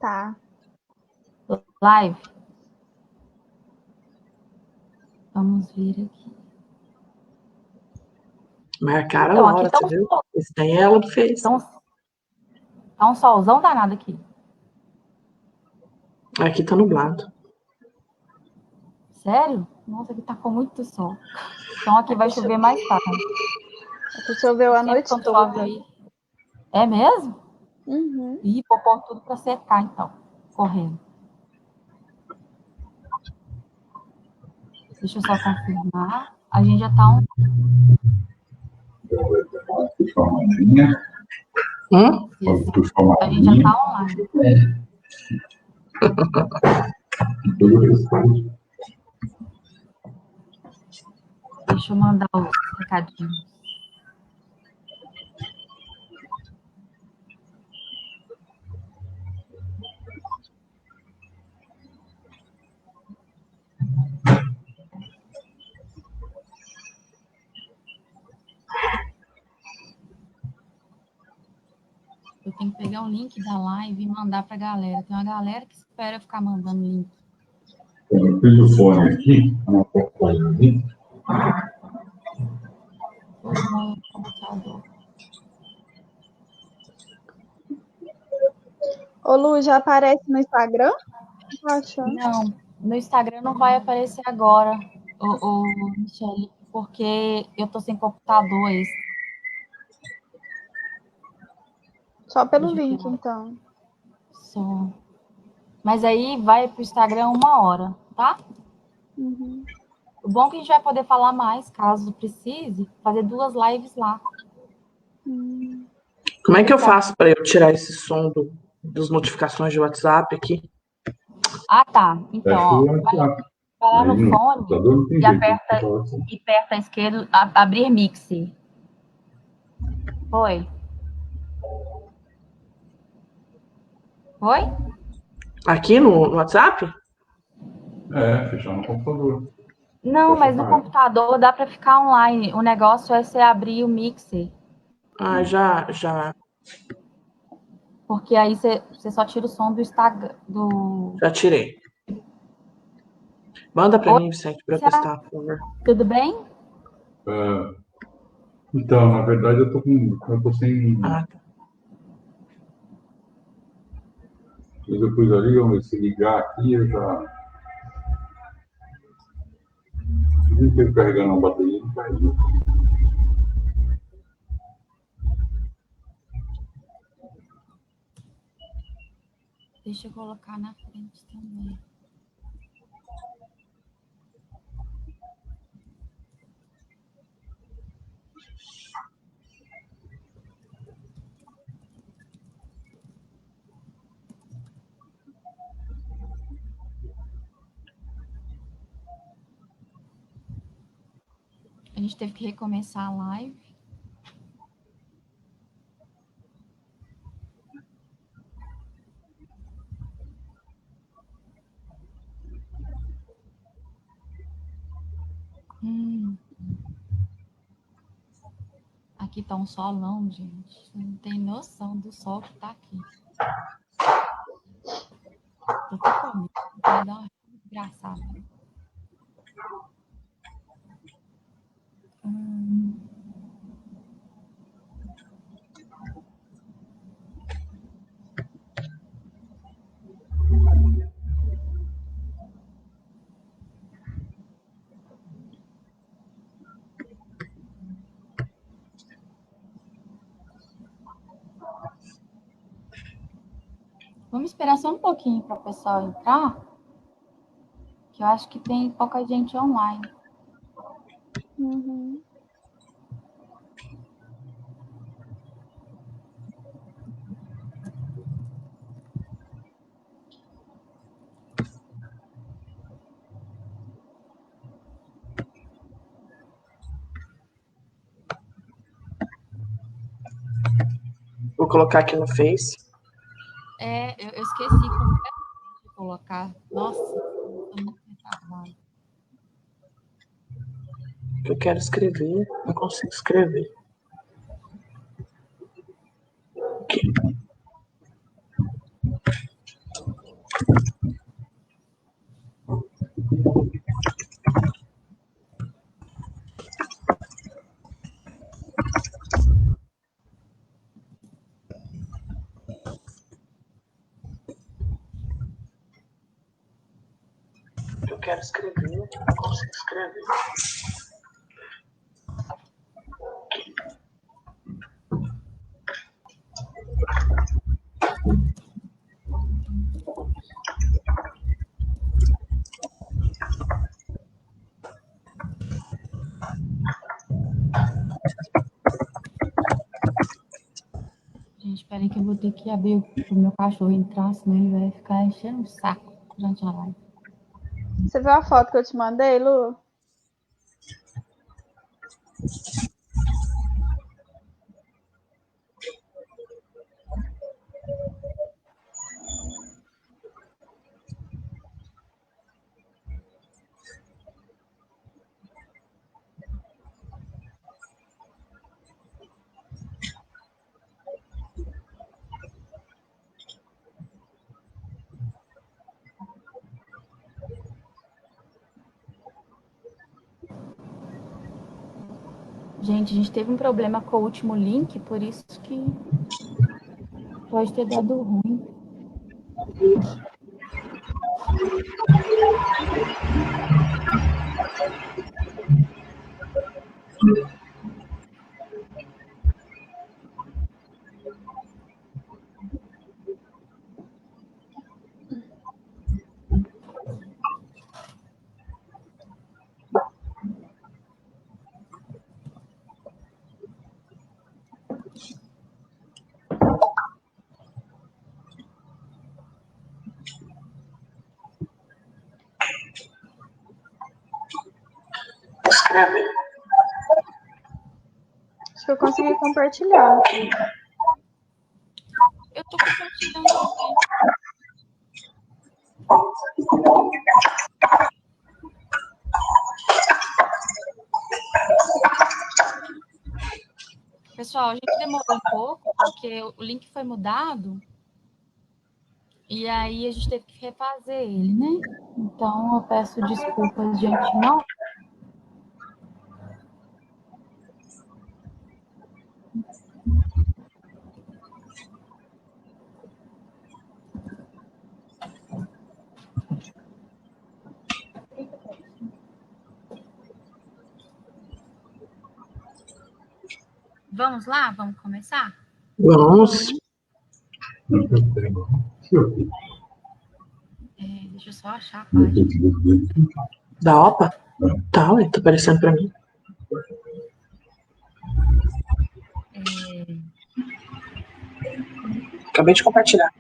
Tá. Live. Vamos ver aqui. Marcaram Então, a aqui hora, tá você viu? Esse daí ela que fez. Tá um solzão danado aqui. Aqui tá nublado. Sério? Nossa, aqui tá com muito sol. Então aqui vai chover mais tarde. Aqui choveu a Sempre noite quando toda. chove aí. É mesmo? Uhum. Ih, vou pôr tudo pra secar, então. Correndo. Deixa eu só confirmar. A gente já tá Hum? A gente já tá online. Deixa eu mandar os recadinhos. Eu tenho que pegar o link da live e mandar pra galera. Tem uma galera que espera ficar mandando link. Eu fiz o fone aqui, uma porcaria ali. Foi no computador. Ô, Lu, já aparece no Instagram? Não, no Instagram não vai aparecer agora, Michele, porque eu tô sem computador esse. Só pelo link, então. Só. Mas aí vai pro Instagram 1 hora, tá? Uhum. O bom é que a gente vai poder falar mais, caso precise, fazer 2 lives lá. Como é que eu faço para eu tirar esse som das notificações de WhatsApp aqui? Ah, tá. Então, ó, vai lá no fone e aperta à esquerda, abrir mixer. Foi? Foi? Aqui no WhatsApp? Fechar no computador. Não, mas no computador dá para ficar online. O negócio é você abrir o mixer. Ah, já. Porque aí você só tira o som do Instagram. Já tirei. Manda para mim, Vicente, para eu testar, por favor. Tudo bem? Então, na verdade, eu tô sem. Ah, tá. Mas eu pus ali, vamos ver se ligar aqui, eu já. Não inteiro carregando a bateria, não carregou. Deixa eu colocar na frente também. A gente teve que recomeçar a live. Aqui tá um solão, gente. Você não tem noção do sol que tá aqui. Tô até com medo. Vai dar uma desgraçada. Vamos esperar só um pouquinho para o pessoal entrar, que eu acho que tem pouca gente online. Uhum. Vou colocar aqui no Face. Eu esqueci completamente de colocar. Nossa, eu tô muito retardada. Eu quero escrever, não consigo escrever. Aqui. Eu quero escrever, não consigo escrever. Gente, peraí que eu vou ter que abrir o meu cachorro entrar, senão ele vai ficar enchendo o saco durante a live. Você viu a foto que eu te mandei, Lu? Gente, a gente teve um problema com o último link, por isso que pode ter dado ruim. Escrever. Acho que eu consegui compartilhar. Eu tô compartilhando também. Pessoal, a gente demorou um pouco, porque o link foi mudado, e aí a gente teve que refazer ele, né? Então, eu peço desculpas de antemão. Vamos lá? Vamos começar? Vamos. Deixa eu só achar a página. Da OPA? Tá, ué, tá aparecendo pra mim. Acabei de compartilhar.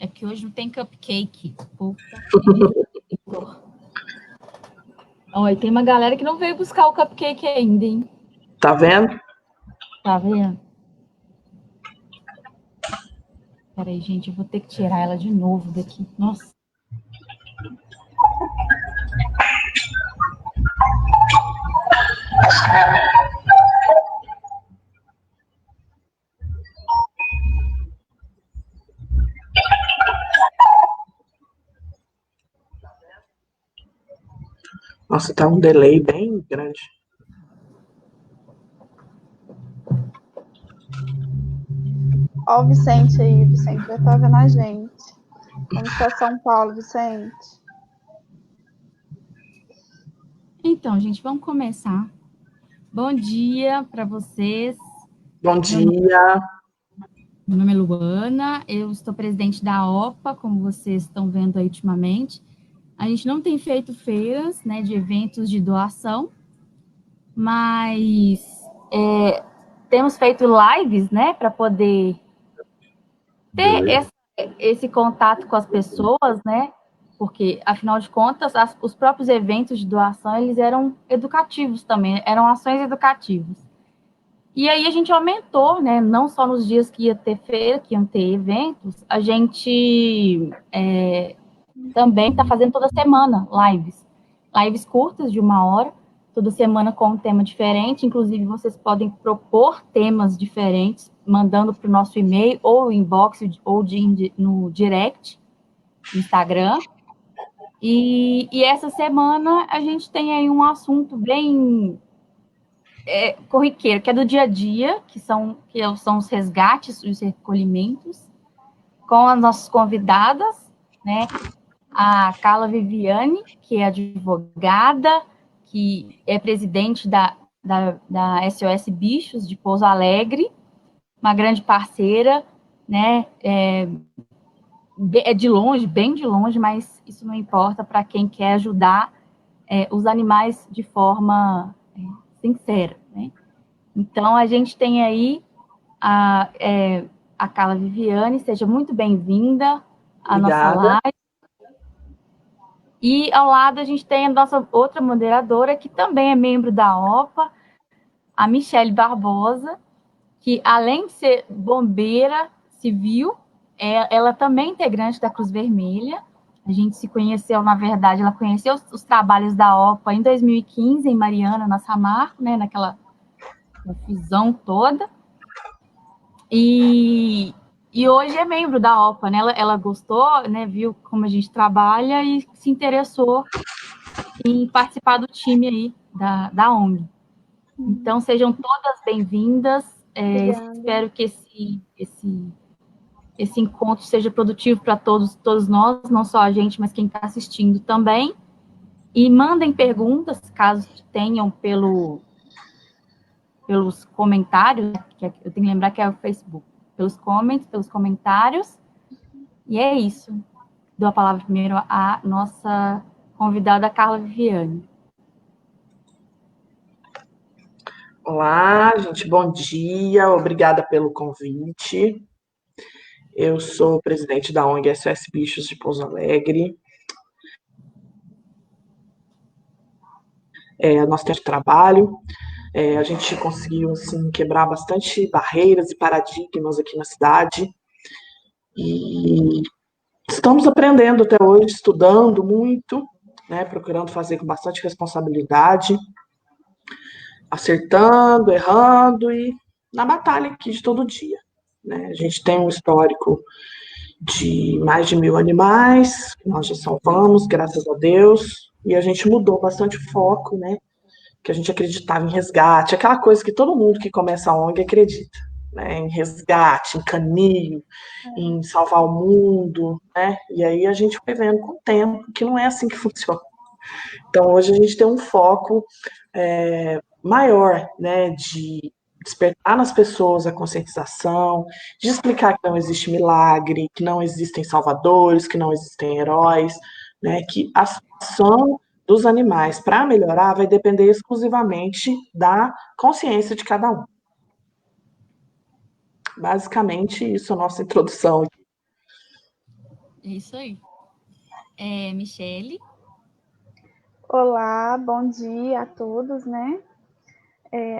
É que hoje não tem cupcake. Puta que pariu. Olha, tem uma galera que não veio buscar o cupcake ainda, hein? Tá vendo? Tá vendo? Peraí, gente, eu vou ter que tirar ela de novo daqui. Nossa. Nossa, tá um delay bem grande. Ó o Vicente aí, o Vicente já tá vendo a gente. Como está São Paulo, Vicente? Então, gente, vamos começar. Bom dia para vocês. Bom dia. Meu nome é Luana, eu estou presidente da OPA, como vocês estão vendo aí ultimamente. A gente não tem feito feiras, né, de eventos de doação, mas temos feito lives, né, para poder ter esse contato com as pessoas, né, porque, afinal de contas, os próprios eventos de doação, eles eram educativos também, eram ações educativas. E aí a gente aumentou, né? Não só nos dias que ia ter feira, que iam ter eventos, a gente também está fazendo toda semana lives curtas de 1 hora, toda semana com um tema diferente. Inclusive, vocês podem propor temas diferentes, mandando para o nosso e-mail, ou inbox, ou no direct, no Instagram. E essa semana a gente tem aí um assunto bem corriqueiro, que é do dia a dia, que são os resgates, os recolhimentos, com as nossas convidadas, né? A Carla Viviane, que é advogada, que é presidente da SOS Bichos de Pouso Alegre, uma grande parceira, né? De longe, bem de longe, mas isso não importa para quem quer ajudar os animais de forma sincera, né? Então, a gente tem aí a Carla Viviane, seja muito bem-vinda à nossa live. E ao lado a gente tem a nossa outra moderadora, que também é membro da OPA, a Michele Barbosa, que além de ser bombeira civil, ela também é integrante da Cruz Vermelha. A gente se conheceu, na verdade, ela conheceu os trabalhos da OPA em 2015, em Mariana, na Samarco, né, naquela confusão toda. E hoje é membro da OPA, né? Ela gostou, né? Viu como a gente trabalha e se interessou em participar do time aí da ONG. Então, sejam todas bem-vindas. Espero que esse encontro seja produtivo para todos nós, não só a gente, mas quem está assistindo também. E mandem perguntas, caso tenham pelos comentários, que eu tenho que lembrar que é o Facebook, pelos comentários. E é isso. Dou a palavra primeiro à nossa convidada, Carla Viviane. Olá, gente, bom dia, obrigada pelo convite. Eu sou presidente da ONG SOS Bichos de Pouso Alegre. Nós temos trabalho, a gente conseguiu assim, quebrar bastante barreiras e paradigmas aqui na cidade. E estamos aprendendo até hoje, estudando muito, né, procurando fazer com bastante responsabilidade, acertando, errando e na batalha aqui de todo dia. Né? A gente tem um histórico de mais de 1.000 animais, que nós já salvamos, graças a Deus, e a gente mudou bastante o foco, né? Que a gente acreditava em resgate, aquela coisa que todo mundo que começa a ONG acredita, né? Em resgate, em canil, em salvar o mundo, né? E aí a gente foi vendo com o tempo que não é assim que funciona. Então hoje a gente tem um foco maior, né? De despertar nas pessoas a conscientização, de explicar que não existe milagre, que não existem salvadores, que não existem heróis, né? Que a situação dos animais para melhorar vai depender exclusivamente da consciência de cada um. Basicamente, isso é a nossa introdução. Isso aí. Michele? Olá, bom dia a todos, né?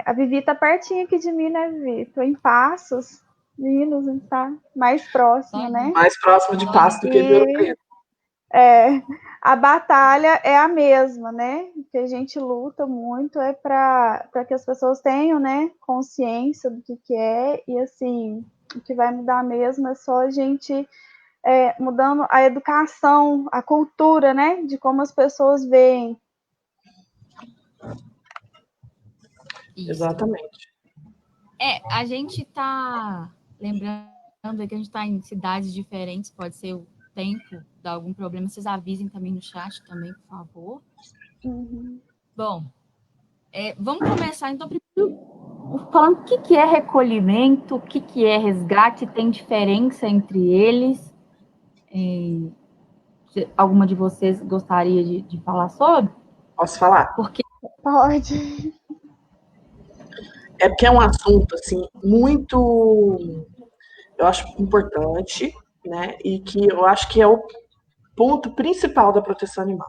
A Vivi tá pertinho aqui de mim, né, Vivi? Tô em Passos, Minas, tá mais próxima, né? Mais próximo de Passos do que de Ouro Preto. A batalha é a mesma, né? O que a gente luta muito é para que as pessoas tenham, né, consciência do que é, e assim, o que vai mudar mesmo é só a gente mudando a educação, a cultura, né, de como as pessoas veem. Isso. Exatamente. A gente está lembrando que a gente está em cidades diferentes, pode ser o tempo, dar algum problema, vocês avisem também no chat também, por favor. Uhum. Bom, vamos começar então falando o que é recolhimento, o que é resgate, tem diferença entre eles. Alguma de vocês gostaria de falar sobre? Posso falar? Pode. Porque é um assunto, assim, muito, eu acho importante, né, e que eu acho que é o ponto principal da proteção animal.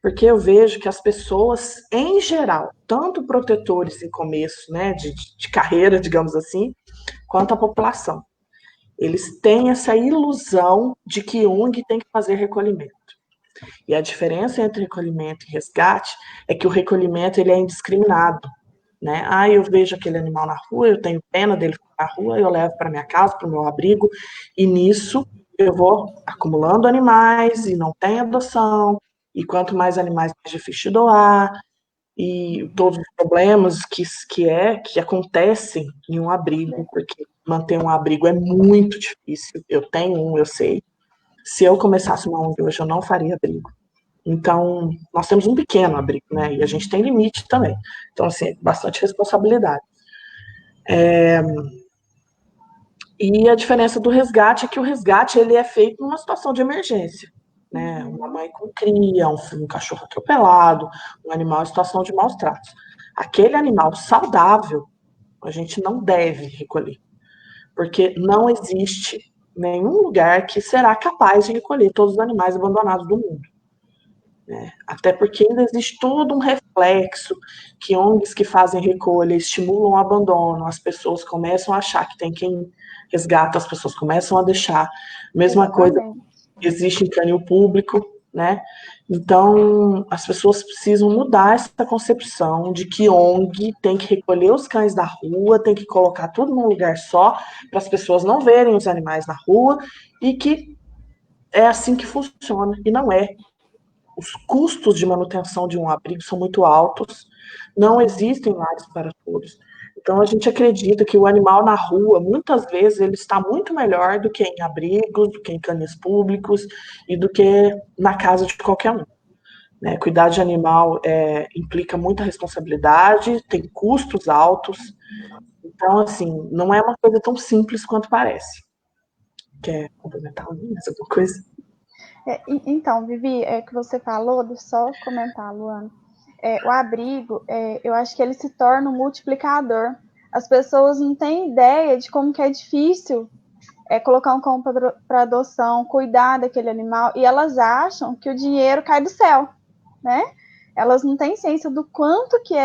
Porque eu vejo que as pessoas, em geral, tanto protetores em começo, né, de carreira, digamos assim, quanto a população, eles têm essa ilusão de que ONG tem que fazer recolhimento. E a diferença entre recolhimento e resgate é que o recolhimento ele é indiscriminado, né? Ah, eu vejo aquele animal na rua, eu tenho pena dele na rua, eu levo para minha casa, para o meu abrigo, e nisso eu vou acumulando animais e não tem adoção, e quanto mais animais, mais difícil de doar, e todos os problemas que acontecem em um abrigo, porque manter um abrigo é muito difícil. Eu tenho um, eu sei. Se eu começasse uma ONG hoje, eu não faria abrigo. Então, nós temos um pequeno abrigo, né? E a gente tem limite também. Então, assim, é bastante responsabilidade. E a diferença do resgate é que o resgate ele é feito numa situação de emergência. Né? Uma mãe com cria, um cachorro atropelado, um animal em situação de maus tratos. Aquele animal saudável, a gente não deve recolher, porque não existe nenhum lugar que será capaz de recolher todos os animais abandonados do mundo. Né? Até porque ainda existe todo um reflexo que ONGs que fazem recolha estimulam o abandono, as pessoas começam a achar que tem quem resgata, as pessoas começam a deixar. Mesma coisa existe em canil público, né? Então, as pessoas precisam mudar essa concepção de que ONG tem que recolher os cães da rua, tem que colocar tudo num lugar só, para as pessoas não verem os animais na rua, e que é assim que funciona, e não é. Os custos de manutenção de um abrigo são muito altos, não existem lares para todos. Então, a gente acredita que o animal na rua, muitas vezes, ele está muito melhor do que em abrigos, do que em canis públicos e do que na casa de qualquer um. Né? Cuidar de animal implica muita responsabilidade, tem custos altos. Então, assim, não é uma coisa tão simples quanto parece. Quer complementar alguma coisa? Então, Vivi, que você falou, deixa eu só comentar, Luana. O abrigo, eu acho que ele se torna um multiplicador. As pessoas não têm ideia de como que é difícil colocar um cão para adoção, cuidar daquele animal, e elas acham que o dinheiro cai do céu, né? Elas não têm ciência do quanto que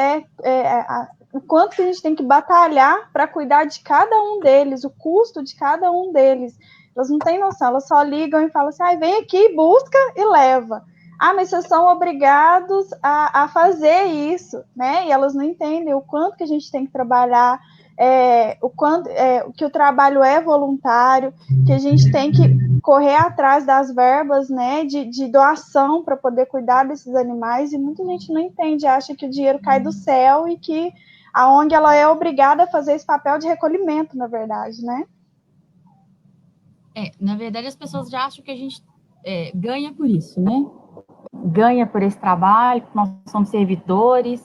o quanto que a gente tem que batalhar para cuidar de cada um deles, o custo de cada um deles. Elas não têm noção, elas só ligam e falam assim, vem aqui, busca e leva. Ah, mas vocês são obrigados a fazer isso, né? E elas não entendem o quanto que a gente tem que trabalhar, que o trabalho é voluntário, que a gente tem que correr atrás das verbas, né, de doação para poder cuidar desses animais, e muita gente não entende, acha que o dinheiro cai do céu e que a ONG ela é obrigada a fazer esse papel de recolhimento, na verdade, né? Na verdade, as pessoas já acham que a gente ganha por isso, né? Ganha por esse trabalho, nós somos servidores.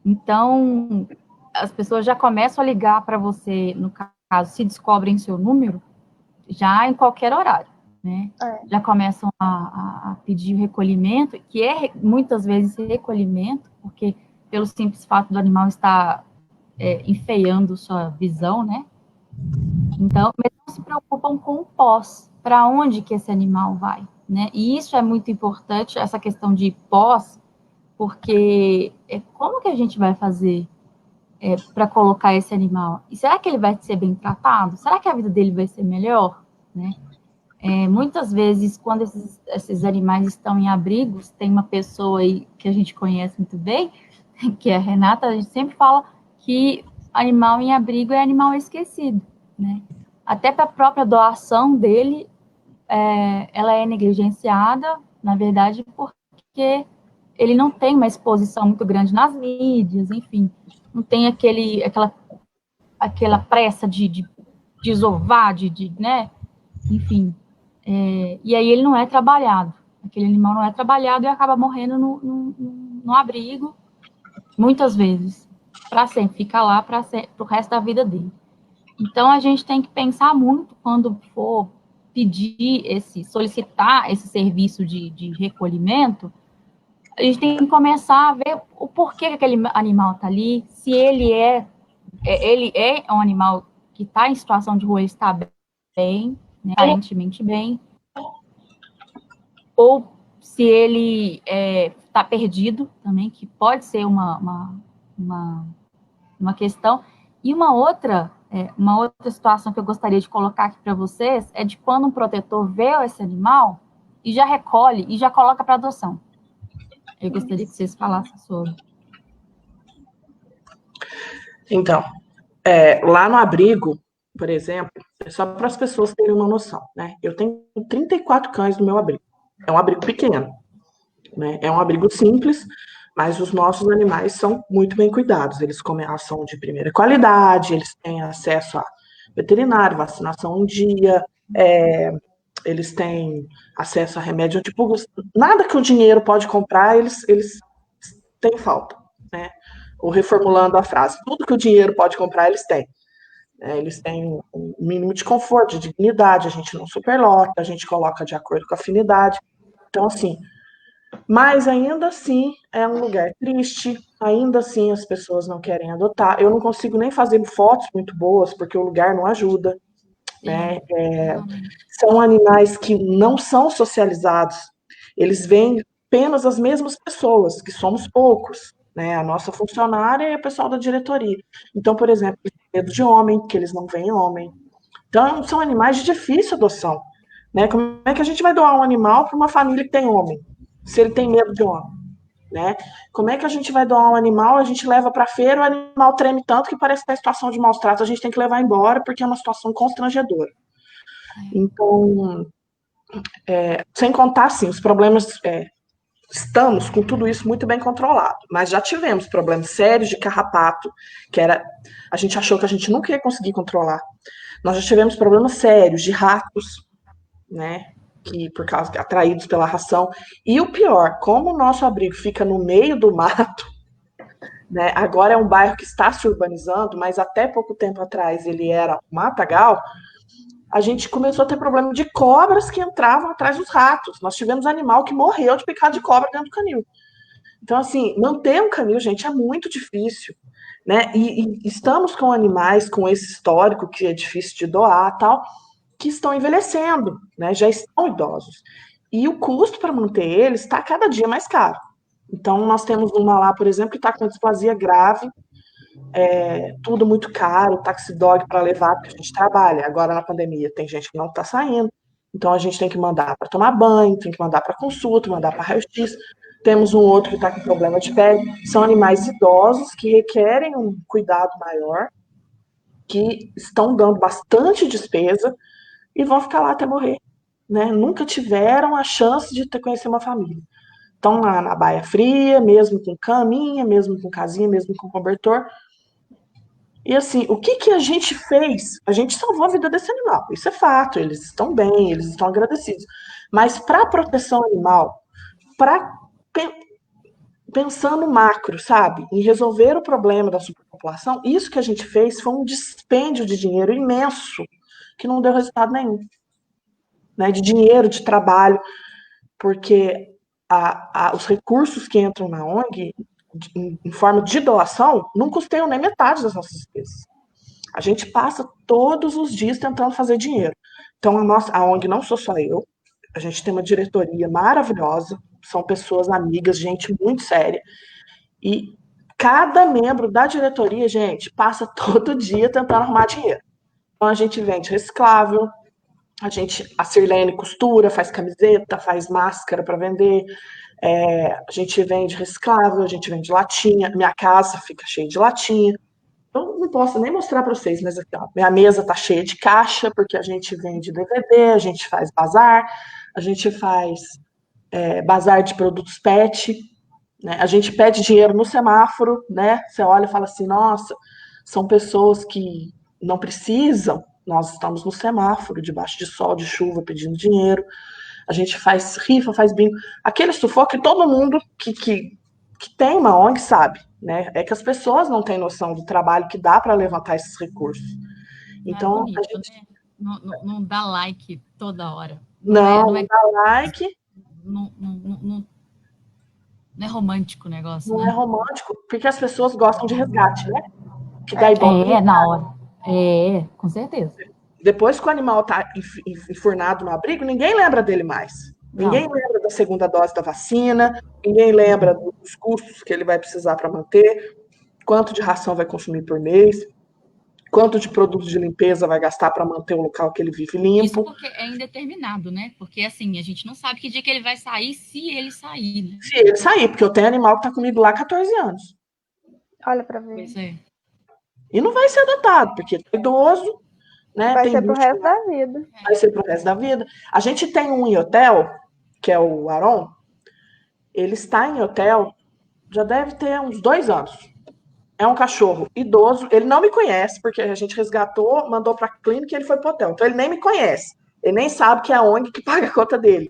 Então, as pessoas já começam a ligar para você, no caso, se descobrem seu número, já em qualquer horário, né? Já começam a pedir o recolhimento, que é muitas vezes recolhimento, porque pelo simples fato do animal estar enfeiando sua visão, né? Então, eles não se preocupam com o pós, para onde que esse animal vai, né? E isso é muito importante, essa questão de pós, porque como que a gente vai fazer para colocar esse animal? E será que ele vai ser bem tratado? Será que a vida dele vai ser melhor? Né? Muitas vezes, quando esses animais estão em abrigos, tem uma pessoa aí que a gente conhece muito bem, que é a Renata, a gente sempre fala que animal em abrigo é animal esquecido, né? Até para a própria doação dele, ela é negligenciada, na verdade, porque ele não tem uma exposição muito grande nas mídias, enfim, não tem aquela pressa de desovar, né? Enfim, e aí ele não é trabalhado, aquele animal não é trabalhado e acaba morrendo no abrigo, muitas vezes, para sempre, fica lá para o resto da vida dele. Então, a gente tem que pensar muito quando for solicitar esse serviço de recolhimento, a gente tem que começar a ver o porquê que aquele animal está ali, se ele é um animal que está em situação de rua, ele está bem, né, aparentemente bem, ou se ele está perdido também, que pode ser uma questão. E uma outra situação que eu gostaria de colocar aqui para vocês é de quando um protetor vê esse animal e já recolhe e já coloca para adoção. Eu gostaria que vocês falassem sobre. Então, lá no abrigo, por exemplo, só para as pessoas terem uma noção, né? Eu tenho 34 cães no meu abrigo. É um abrigo pequeno, né? É um abrigo simples, mas os nossos animais são muito bem cuidados. Eles comem ração de primeira qualidade, eles têm acesso a veterinário, vacinação em dia, eles têm acesso a remédio antipulgas. Nada que o dinheiro pode comprar, eles têm falta, né? Ou reformulando a frase, tudo que o dinheiro pode comprar, eles têm. Eles têm um mínimo de conforto, de dignidade, a gente não superlota, a gente coloca de acordo com a afinidade. Então, assim, mas ainda assim é um lugar triste, ainda assim as pessoas não querem adotar. Eu não consigo nem fazer fotos muito boas, porque o lugar não ajuda, né? São animais que não são socializados, eles veem apenas as mesmas pessoas, que somos poucos, né? A nossa funcionária e o pessoal da diretoria. Então, por exemplo, eles têm medo de homem, que eles não veem homem. Então, são animais de difícil adoção, né? Como é que a gente vai doar um animal para uma família que tem homem, se ele tem medo de homem, né? Como é que a gente vai doar um animal, a gente leva para a feira, o animal treme tanto que parece que é situação de maus tratos, a gente tem que levar embora porque é uma situação constrangedora. Então, sem contar, assim, os problemas, estamos com tudo isso muito bem controlado, mas já tivemos problemas sérios de carrapato, a gente achou que a gente nunca ia conseguir controlar. Nós já tivemos problemas sérios de ratos, né, que por causa atraídos pela ração. E o pior, como o nosso abrigo fica no meio do mato, né, agora é um bairro que está se urbanizando, mas até pouco tempo atrás ele era um matagal, a gente começou a ter problema de cobras que entravam atrás dos ratos. Nós tivemos animal que morreu de picada de cobra dentro do canil. Então, assim, manter um canil, gente, é muito difícil, né? E estamos com animais com esse histórico que é difícil de doar, tal, que estão envelhecendo, né? Já estão idosos. E o custo para manter eles está cada dia mais caro. Então, nós temos uma lá, por exemplo, que está com displasia grave, tudo muito caro, taxi dog para levar, porque a gente trabalha. Agora, na pandemia, tem gente que não está saindo. Então, a gente tem que mandar para tomar banho, tem que mandar para consulta, mandar para raio-x. Temos um outro que está com problema de pele. São animais idosos que requerem um cuidado maior, que estão dando bastante despesa e vão ficar lá até morrer, né? Nunca tiveram a chance de conhecer uma família. Estão lá na baia fria, mesmo com caminha, mesmo com casinha, mesmo com cobertor. E assim, o que a gente fez? A gente salvou a vida desse animal, isso é fato, eles estão bem, eles estão agradecidos. Mas para a proteção animal, pensando macro, sabe, em resolver o problema da superpopulação, isso que a gente fez foi um dispêndio de dinheiro imenso, que não deu resultado nenhum. Né, de dinheiro, de trabalho, porque os recursos que entram na ONG, em forma de doação, não custeiam nem metade das nossas despesas. A gente passa todos os dias tentando fazer dinheiro. Então, a ONG não sou só eu, a gente tem uma diretoria maravilhosa, são pessoas amigas, gente muito séria, e cada membro da diretoria, gente, passa todo dia tentando arrumar dinheiro. Então, a gente vende reciclável, a Sirlene costura, faz camiseta, faz máscara para vender, a gente vende reciclável, a gente vende latinha, minha casa fica cheia de latinha. Eu não posso nem mostrar para vocês, mas aqui, ó, minha mesa tá cheia de caixa, porque a gente vende DVD, a gente faz bazar, a gente faz bazar de produtos pet, né? A gente pede dinheiro no semáforo, né? Você olha e fala assim, nossa, são pessoas que não precisam, nós estamos no semáforo, debaixo de sol, de chuva, pedindo dinheiro. A gente faz rifa, faz bingo. Aquele sufoco que todo mundo que tem uma ONG sabe, né? É que as pessoas não têm noção do trabalho que dá para levantar esses recursos. Então, bonito, a gente... né? Não dá like toda hora. Não dá like. Não é romântico o negócio, não né? é romântico, porque as pessoas gostam de resgate, né? Que dá igual. Na hora. Com certeza. Depois que o animal tá enfurnado no abrigo, ninguém lembra dele mais. Ninguém lembra da segunda dose da vacina, ninguém lembra dos custos que ele vai precisar para manter, quanto de ração vai consumir por mês, quanto de produtos de limpeza vai gastar para manter o local que ele vive limpo. Isso porque é indeterminado, né? Porque, assim, a gente não sabe que dia que ele vai sair, se ele sair, né? Se ele sair, porque eu tenho animal que está comigo lá há 14 anos. Olha para ver. Pois é. E não vai ser adotado, porque é idoso, né? Vai tem ser pro bicho resto lá, da vida. vai ser pro resto da vida. A gente tem um em hotel, que é o Aron, ele está em hotel, já deve ter uns 2 anos. É um cachorro idoso, ele não me conhece, porque a gente resgatou, mandou para a clínica e ele foi pro hotel. Então ele nem me conhece. Ele nem sabe que é a ONG que paga a conta dele.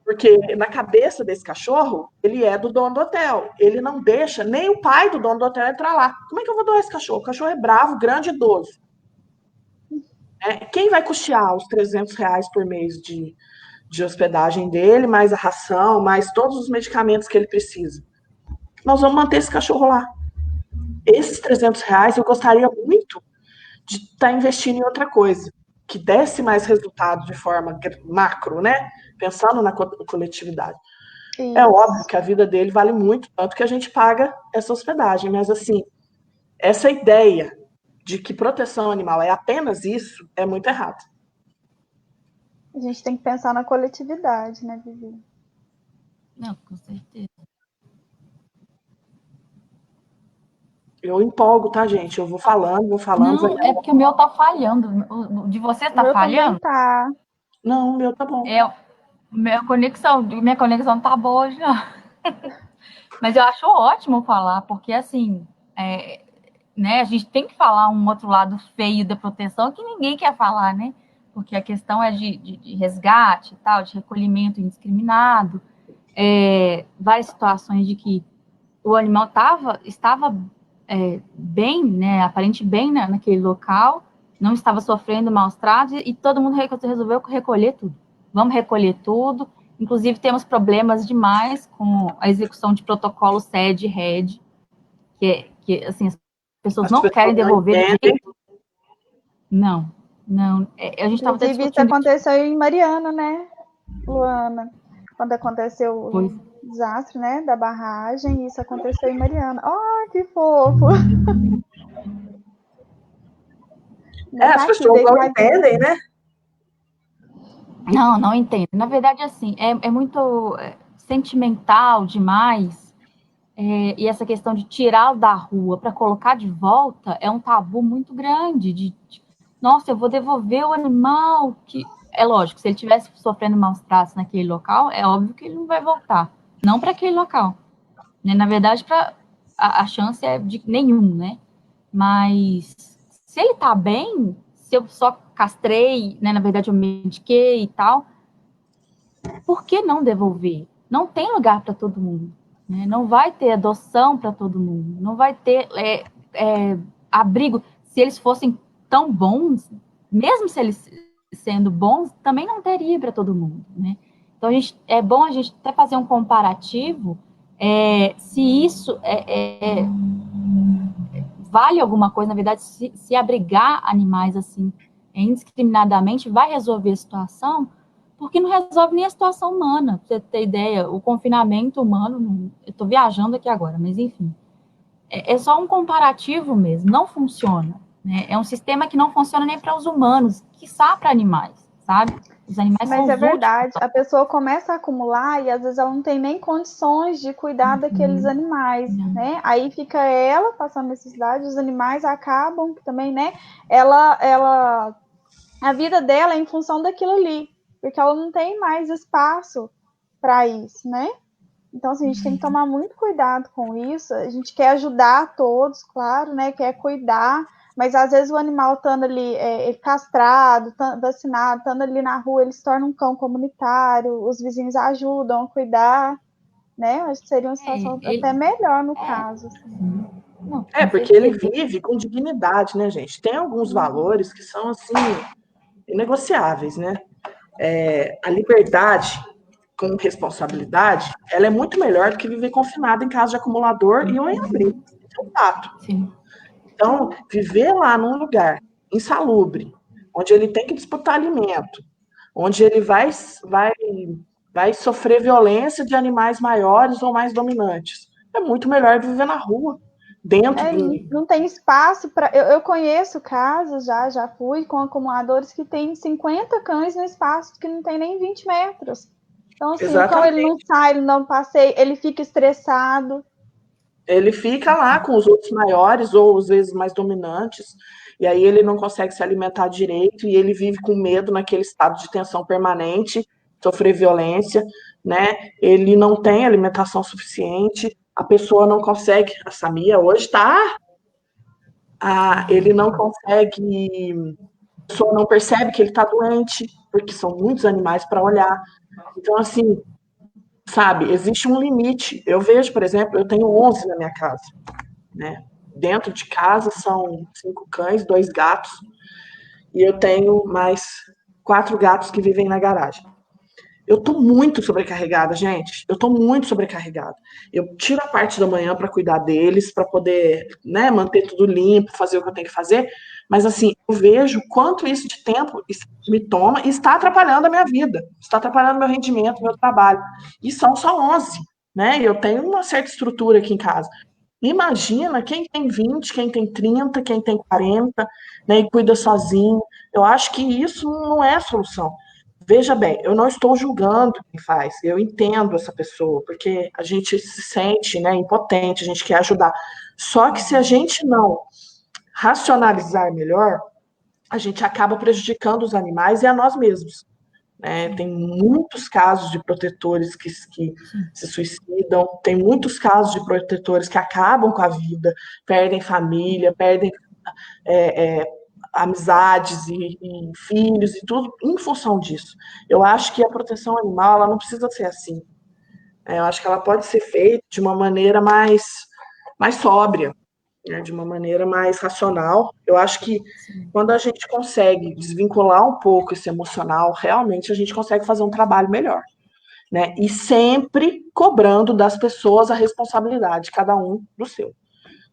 Porque na cabeça desse cachorro, ele é do dono do hotel. Ele não deixa nem o pai do dono do hotel entrar lá. Como é que eu vou doar esse cachorro? O cachorro é bravo, grande e idoso. Quem vai custear os R$300 por mês de hospedagem dele, mais a ração, mais todos os medicamentos que ele precisa? Nós vamos manter esse cachorro lá. Esses R$300 eu gostaria muito de estar investindo em outra coisa, que desse mais resultado de forma macro, né? Pensando na coletividade. Isso. É óbvio que a vida dele vale muito, tanto que a gente paga essa hospedagem, mas assim, essa ideia de que proteção animal é apenas isso é muito errado. A gente tem que pensar na coletividade, né, Vivi? Não, com certeza. Eu empolgo, tá, gente? Eu vou falando. Não, é porque o meu tá falhando. O de você tá falhando? Tá. Não, o meu tá bom. Minha conexão tá boa já. Mas eu acho ótimo falar, porque assim, né, a gente tem que falar um outro lado feio da proteção que ninguém quer falar, né? Porque a questão é de resgate e tal, de recolhimento indiscriminado, várias situações de que o animal estava bem, né, aparente bem naquele local, não estava sofrendo maus tratos e todo mundo resolveu recolher tudo. Vamos recolher tudo. Inclusive, temos problemas demais com a execução de protocolo SED e RED, que assim, as pessoas não querem devolver do jeito. Não. A gente estava Inclusive, isso aconteceu em Mariana, né, Luana? Quando aconteceu o desastre, né, da barragem, isso aconteceu em Mariana. Oh, que fofo! As pessoas não entendem, né? Não entendo. Na verdade, assim, é muito sentimental demais. E essa questão de tirá-lo da rua para colocar de volta é um tabu muito grande. Nossa, eu vou devolver o animal. É lógico, se ele estivesse sofrendo maus tratos naquele local, é óbvio que ele não vai voltar. Não para aquele local. Né? Na verdade, a chance é de nenhum, né? Mas se ele tá bem, se eu só castrei, né? Na verdade, eu mediquei e tal, por que não devolver? Não tem lugar para todo mundo. Né? Não vai ter adoção para todo mundo. Não vai ter abrigo. Se eles fossem tão bons, mesmo se eles sendo bons, também não teria para todo mundo. Né? Então, é bom a gente até fazer um comparativo se isso vale alguma coisa, na verdade, se abrigar animais assim indiscriminadamente vai resolver a situação, porque não resolve nem a situação humana. Pra você ter ideia, o confinamento humano, eu estou viajando aqui agora, mas enfim, é só um comparativo mesmo, não funciona. Né? É um sistema que não funciona nem para os humanos, quiçá para animais, sabe? Os animais Mas são é verdade, a pessoa começa a acumular e às vezes ela não tem nem condições de cuidar daqueles animais, né? Aí fica ela passando necessidade, os animais acabam também, né? A vida dela é em função daquilo ali, porque ela não tem mais espaço para isso, né? Então, assim, a gente tem que tomar muito cuidado com isso. A gente quer ajudar todos, claro, né? Quer cuidar, mas às vezes o animal estando ali castrado, vacinado, estando ali na rua, ele se torna um cão comunitário, os vizinhos ajudam a cuidar, né? Acho que seria uma situação até melhor no caso. Assim. Não, porque ele vive com dignidade, né, gente? Tem alguns valores que são, assim, inegociáveis, né? A liberdade com responsabilidade, ela é muito melhor do que viver confinado em casa de acumulador e ou em abrigo. Isso é um fato. Sim. Então, viver lá num lugar insalubre, onde ele tem que disputar alimento, onde ele vai sofrer violência de animais maiores ou mais dominantes. É muito melhor viver na rua, dentro do... Não tem espaço para. Eu conheço casos, já fui com acumuladores que tem 50 cães no espaço que não tem nem 20 metros. Então, assim, o cão ele não sai, ele não passeia, ele fica estressado. Ele fica lá com os outros maiores ou às vezes mais dominantes, e aí ele não consegue se alimentar direito e ele vive com medo naquele estado de tensão permanente, sofrer violência, né? Ele não tem alimentação suficiente, a pessoa não consegue, a Samia hoje tá, ele não consegue, a pessoa não percebe que ele está doente, porque são muitos animais para olhar. Então, assim, sabe, existe um limite. Eu vejo, por exemplo, eu tenho 11 na minha casa, né? Dentro de casa são 5 cães, 2 gatos, e eu tenho mais 4 gatos que vivem na garagem. Eu tô muito sobrecarregada, gente. Eu tô muito sobrecarregada. Eu tiro a parte da manhã para cuidar deles, para poder, né, manter tudo limpo, fazer o que eu tenho que fazer. Mas, assim, eu vejo quanto isso de tempo me toma e está atrapalhando a minha vida. Está atrapalhando meu rendimento, meu trabalho. E são só 11, né? E eu tenho uma certa estrutura aqui em casa. Imagina quem tem 20, quem tem 30, quem tem 40, né, e cuida sozinho. Eu acho que isso não é a solução. Veja bem, eu não estou julgando quem faz, eu entendo essa pessoa, porque a gente se sente, né, impotente, a gente quer ajudar. Só que se a gente não racionalizar melhor, a gente acaba prejudicando os animais e a nós mesmos. Tem muitos casos de protetores que se suicidam, tem muitos casos de protetores que acabam com a vida, perdem família, perdem amizades e filhos e tudo em função disso. Eu acho que a proteção animal ela não precisa ser assim. Eu acho que ela pode ser feita de uma maneira mais sóbria, né, de uma maneira mais racional. Eu acho que quando a gente consegue desvincular um pouco esse emocional, realmente a gente consegue fazer um trabalho melhor, né? E sempre cobrando das pessoas a responsabilidade, cada um do seu.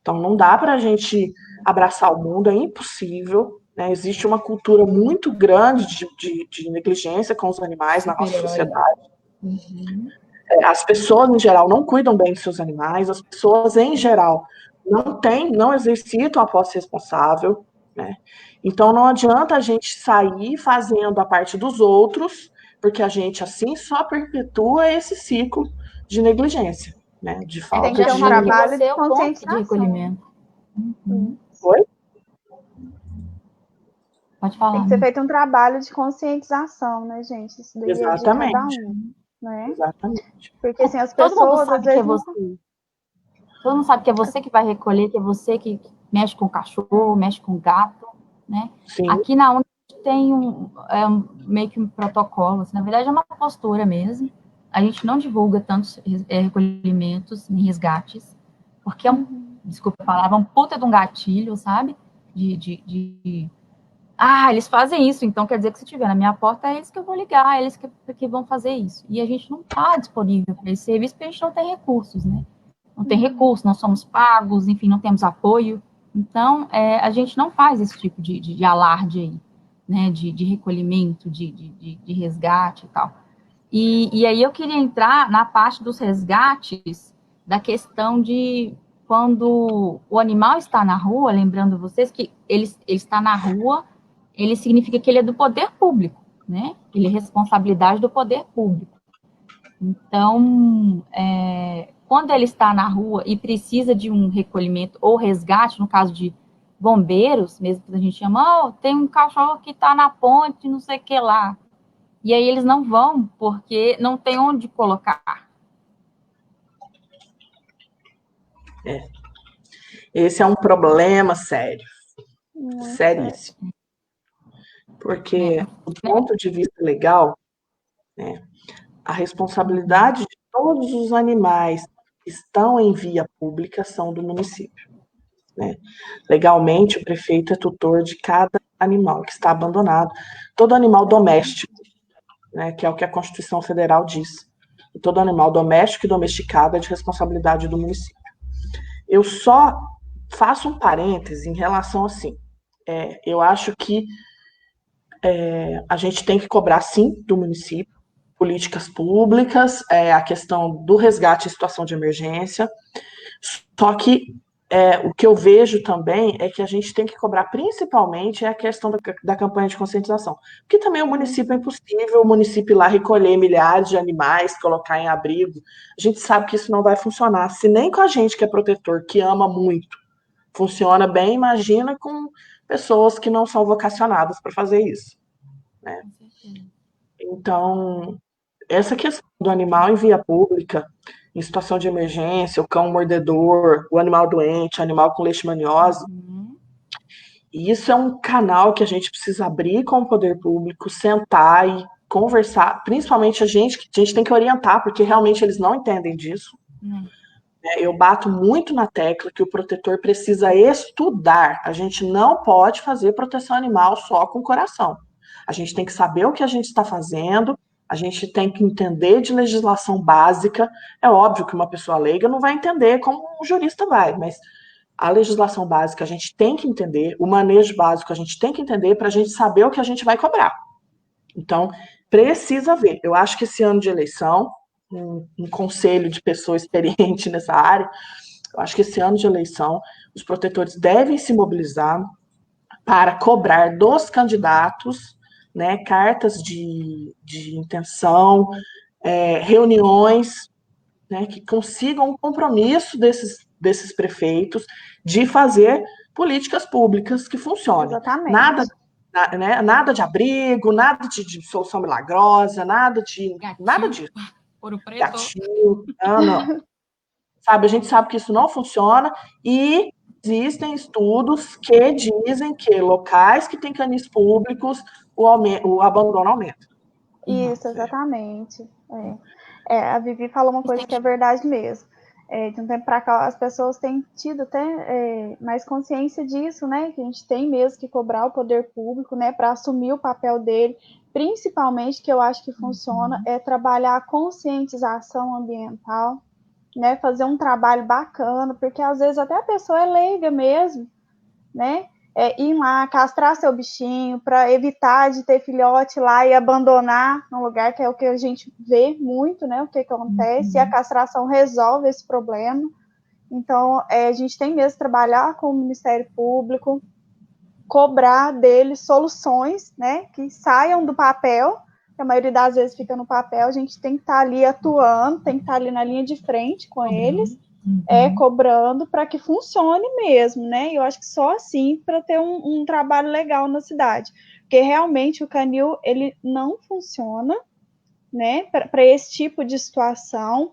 Então, não dá para a gente abraçar o mundo, é impossível. Né? Existe uma cultura muito grande de negligência com os animais na nossa sociedade. Uhum. As pessoas, em geral, não cuidam bem dos seus animais, as pessoas, em geral, não exercitam a posse responsável. Né? Então, não adianta a gente sair fazendo a parte dos outros, porque a gente, assim, só perpetua esse ciclo de negligência. Né, de falta tem que ter um trabalho de conscientização. De recolhimento. Uhum. Oi? Pode falar. Tem que ser feito um trabalho de conscientização, né, gente? Isso daí Exatamente. É de cada um, né? Exatamente. Porque assim, as pessoas... Todo mundo sabe às vezes, que é você. Todo mundo sabe que é você que vai recolher, que é você que mexe com cachorro, mexe com gato, né? Sim. Aqui na UNE tem meio que um protocolo, assim, na verdade é uma postura mesmo. A gente não divulga tantos recolhimentos nem resgates, porque é desculpa a palavra, um puta de um gatilho, sabe? Eles fazem isso, então quer dizer que se tiver na minha porta, é eles que eu vou ligar, é eles que vão fazer isso. E a gente não está disponível para esse serviço, porque a gente não tem recursos, né? Não tem recursos, não somos pagos, enfim, não temos apoio. Então, a gente não faz esse tipo de alarde aí, né? De recolhimento, de resgate e tal. E aí eu queria entrar na parte dos resgates, da questão de quando o animal está na rua, lembrando vocês que ele está na rua, ele significa que ele é do poder público, né? Ele é responsabilidade do poder público. Então, quando ele está na rua e precisa de um recolhimento ou resgate, no caso de bombeiros, mesmo que a gente chama, tem um cachorro que está na ponte, não sei o que lá. E aí eles não vão, porque não tem onde colocar. Esse é um problema sério. Seríssimo. Porque, do ponto de vista legal, né, a responsabilidade de todos os animais que estão em via pública são do município. Né? Legalmente, o prefeito é tutor de cada animal que está abandonado. Todo animal doméstico, né, que é o que a Constituição Federal diz. E todo animal doméstico e domesticado é de responsabilidade do município. Eu só faço um parêntese em relação assim. Eu acho que A gente tem que cobrar, sim, do município, políticas públicas, a questão do resgate em situação de emergência. Só que o que eu vejo também é que a gente tem que cobrar principalmente a questão da campanha de conscientização. Porque também o município é impossível, o município ir lá recolher milhares de animais, colocar em abrigo. A gente sabe que isso não vai funcionar. Se nem com a gente que é protetor, que ama muito, funciona bem, imagina com pessoas que não são vocacionadas para fazer isso, né? Então, essa questão do animal em via pública, em situação de emergência, o cão mordedor, o animal doente, o animal com leishmaniose, e isso é um canal que a gente precisa abrir com o poder público, sentar e conversar, principalmente a gente tem que orientar, porque realmente eles não entendem disso. Eu bato muito na tecla que o protetor precisa estudar. A gente não pode fazer proteção animal só com o coração. A gente tem que saber o que a gente está fazendo, a gente tem que entender de legislação básica. É óbvio que uma pessoa leiga não vai entender como um jurista vai, mas a legislação básica a gente tem que entender, o manejo básico a gente tem que entender para a gente saber o que a gente vai cobrar. Então, precisa ver. Eu acho que esse ano de eleição, um conselho de pessoa experiente nessa área, eu acho que esse ano de eleição, os protetores devem se mobilizar para cobrar dos candidatos, né, cartas de intenção, reuniões, né, que consigam um compromisso desses prefeitos de fazer políticas públicas que funcionem. Exatamente. Nada de abrigo, nada de solução milagrosa, nada disso. Ouro preto. Gatilho, não. Sabe, a gente sabe que isso não funciona e existem estudos que dizem que locais que têm canis públicos, o abandono aumenta. Isso, exatamente. A Vivi falou uma coisa que é verdade mesmo. De um tempo para cá, as pessoas têm tido até mais consciência disso, né? Que a gente tem mesmo que cobrar o poder público, né? Para assumir o papel dele. Principalmente, que eu acho que funciona, é trabalhar a conscientização ambiental, né? Fazer um trabalho bacana, porque às vezes até a pessoa é leiga mesmo, né? Ir lá, castrar seu bichinho para evitar de ter filhote lá e abandonar no lugar, que é o que a gente vê muito, né? O que acontece, e a castração resolve esse problema. Então, a gente tem mesmo que trabalhar com o Ministério Público, cobrar deles soluções, né? Que saiam do papel, que a maioria das vezes fica no papel, a gente tem que estar ali atuando, tem que estar ali na linha de frente com eles, cobrando para que funcione mesmo, né? Eu acho que só assim para ter um trabalho legal na cidade, porque realmente o canil ele não funciona, né? Para esse tipo de situação,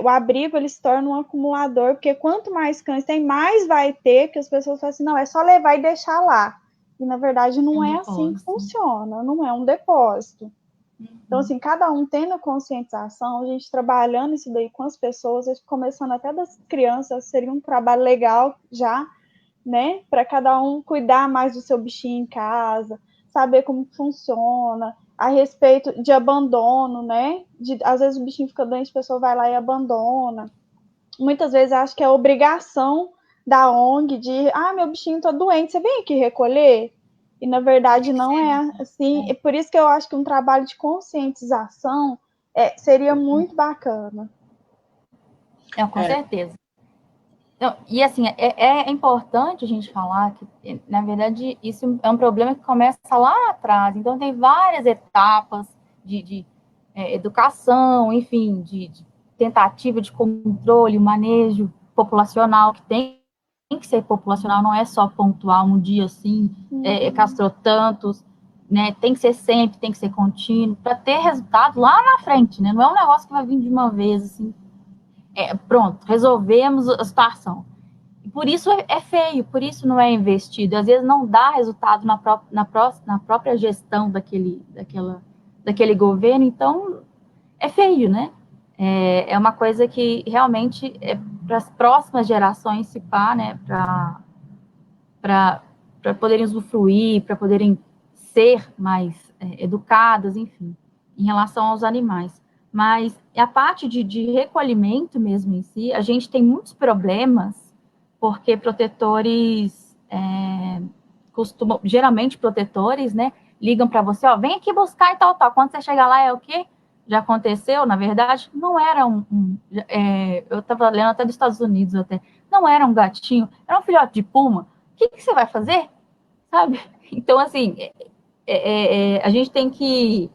o abrigo ele se torna um acumulador, porque quanto mais cães tem, mais vai ter, que as pessoas falam assim, não, é só levar e deixar lá. E na verdade não é assim que funciona, não é um depósito. Então, assim, cada um tendo a conscientização, a gente trabalhando isso daí com as pessoas, começando até das crianças, seria um trabalho legal já, né? Para cada um cuidar mais do seu bichinho em casa, saber como funciona, a respeito de abandono, né? Às vezes o bichinho fica doente, a pessoa vai lá e abandona. Muitas vezes acho que é obrigação da ONG de, meu bichinho tá doente, você vem aqui recolher? E, na verdade, não é assim. É por isso que eu acho que um trabalho de conscientização seria muito bacana. Com certeza. Não, e, assim, é importante a gente falar que, na verdade, isso é um problema que começa lá atrás. Então, tem várias etapas de educação, enfim, de tentativa de controle, manejo populacional, que tem que ser populacional, não é só pontual, um dia assim, castrou tantos, né? Tem que ser sempre, tem que ser contínuo, para ter resultado lá na frente, né? Não é um negócio que vai vir de uma vez, assim, pronto, resolvemos a situação. E por isso é feio, por isso não é investido. Às vezes não dá resultado na própria gestão daquele governo, então é feio, né? É uma coisa que realmente para as próximas gerações se pá, né? Para poderem usufruir, para poderem ser mais educadas, enfim, em relação aos animais. Mas a parte de recolhimento mesmo em si, a gente tem muitos problemas, porque protetores geralmente protetores, né, ligam para você, ó, vem aqui buscar e tal. Quando você chega lá, é o quê? Já aconteceu, na verdade, não era eu estava lendo até dos Estados Unidos, até, não era um gatinho, era um filhote de puma. O que você vai fazer? Sabe? Então, assim, a gente tem que...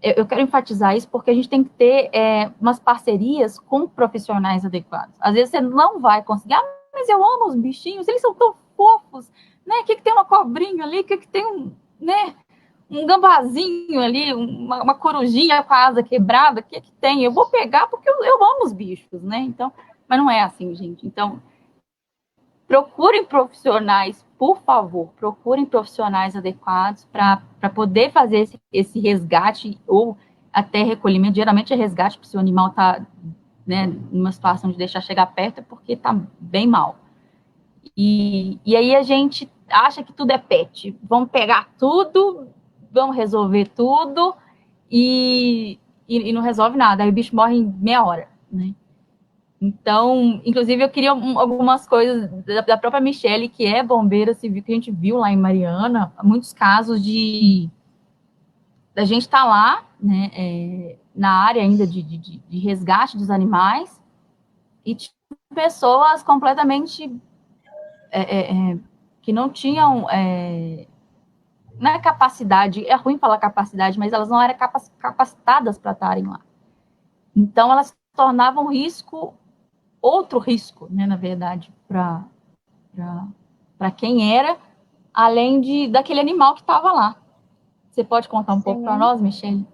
Eu quero enfatizar isso porque a gente tem que ter umas parcerias com profissionais adequados. Às vezes você não vai conseguir, mas eu amo os bichinhos, eles são tão fofos, né? O que tem uma cobrinha ali, o que tem um gambazinho ali, uma corujinha com a asa quebrada, o que tem? Eu vou pegar porque eu amo os bichos, né? Então, mas não é assim, gente. Então, procurem profissionais, por favor, procurem profissionais adequados para poder fazer esse resgate ou até recolhimento. Geralmente é resgate, porque se o animal está, né, numa situação de deixar chegar perto, é porque está bem mal. E aí a gente acha que tudo é pet. Vamos pegar tudo, vamos resolver tudo e não resolve nada. Aí o bicho morre em meia hora, né? Então, inclusive, eu queria algumas coisas da própria Michele, que é bombeira civil, que a gente viu lá em Mariana, muitos casos da gente estar lá, né, na área ainda de resgate dos animais, e tinha pessoas completamente que não tinham não é capacidade, é ruim falar capacidade, mas elas não eram capacitadas para estarem lá. Então, elas tornavam outro risco, né, na verdade, para quem era, além daquele animal que estava lá. Você pode contar um pouco para nós, Michele?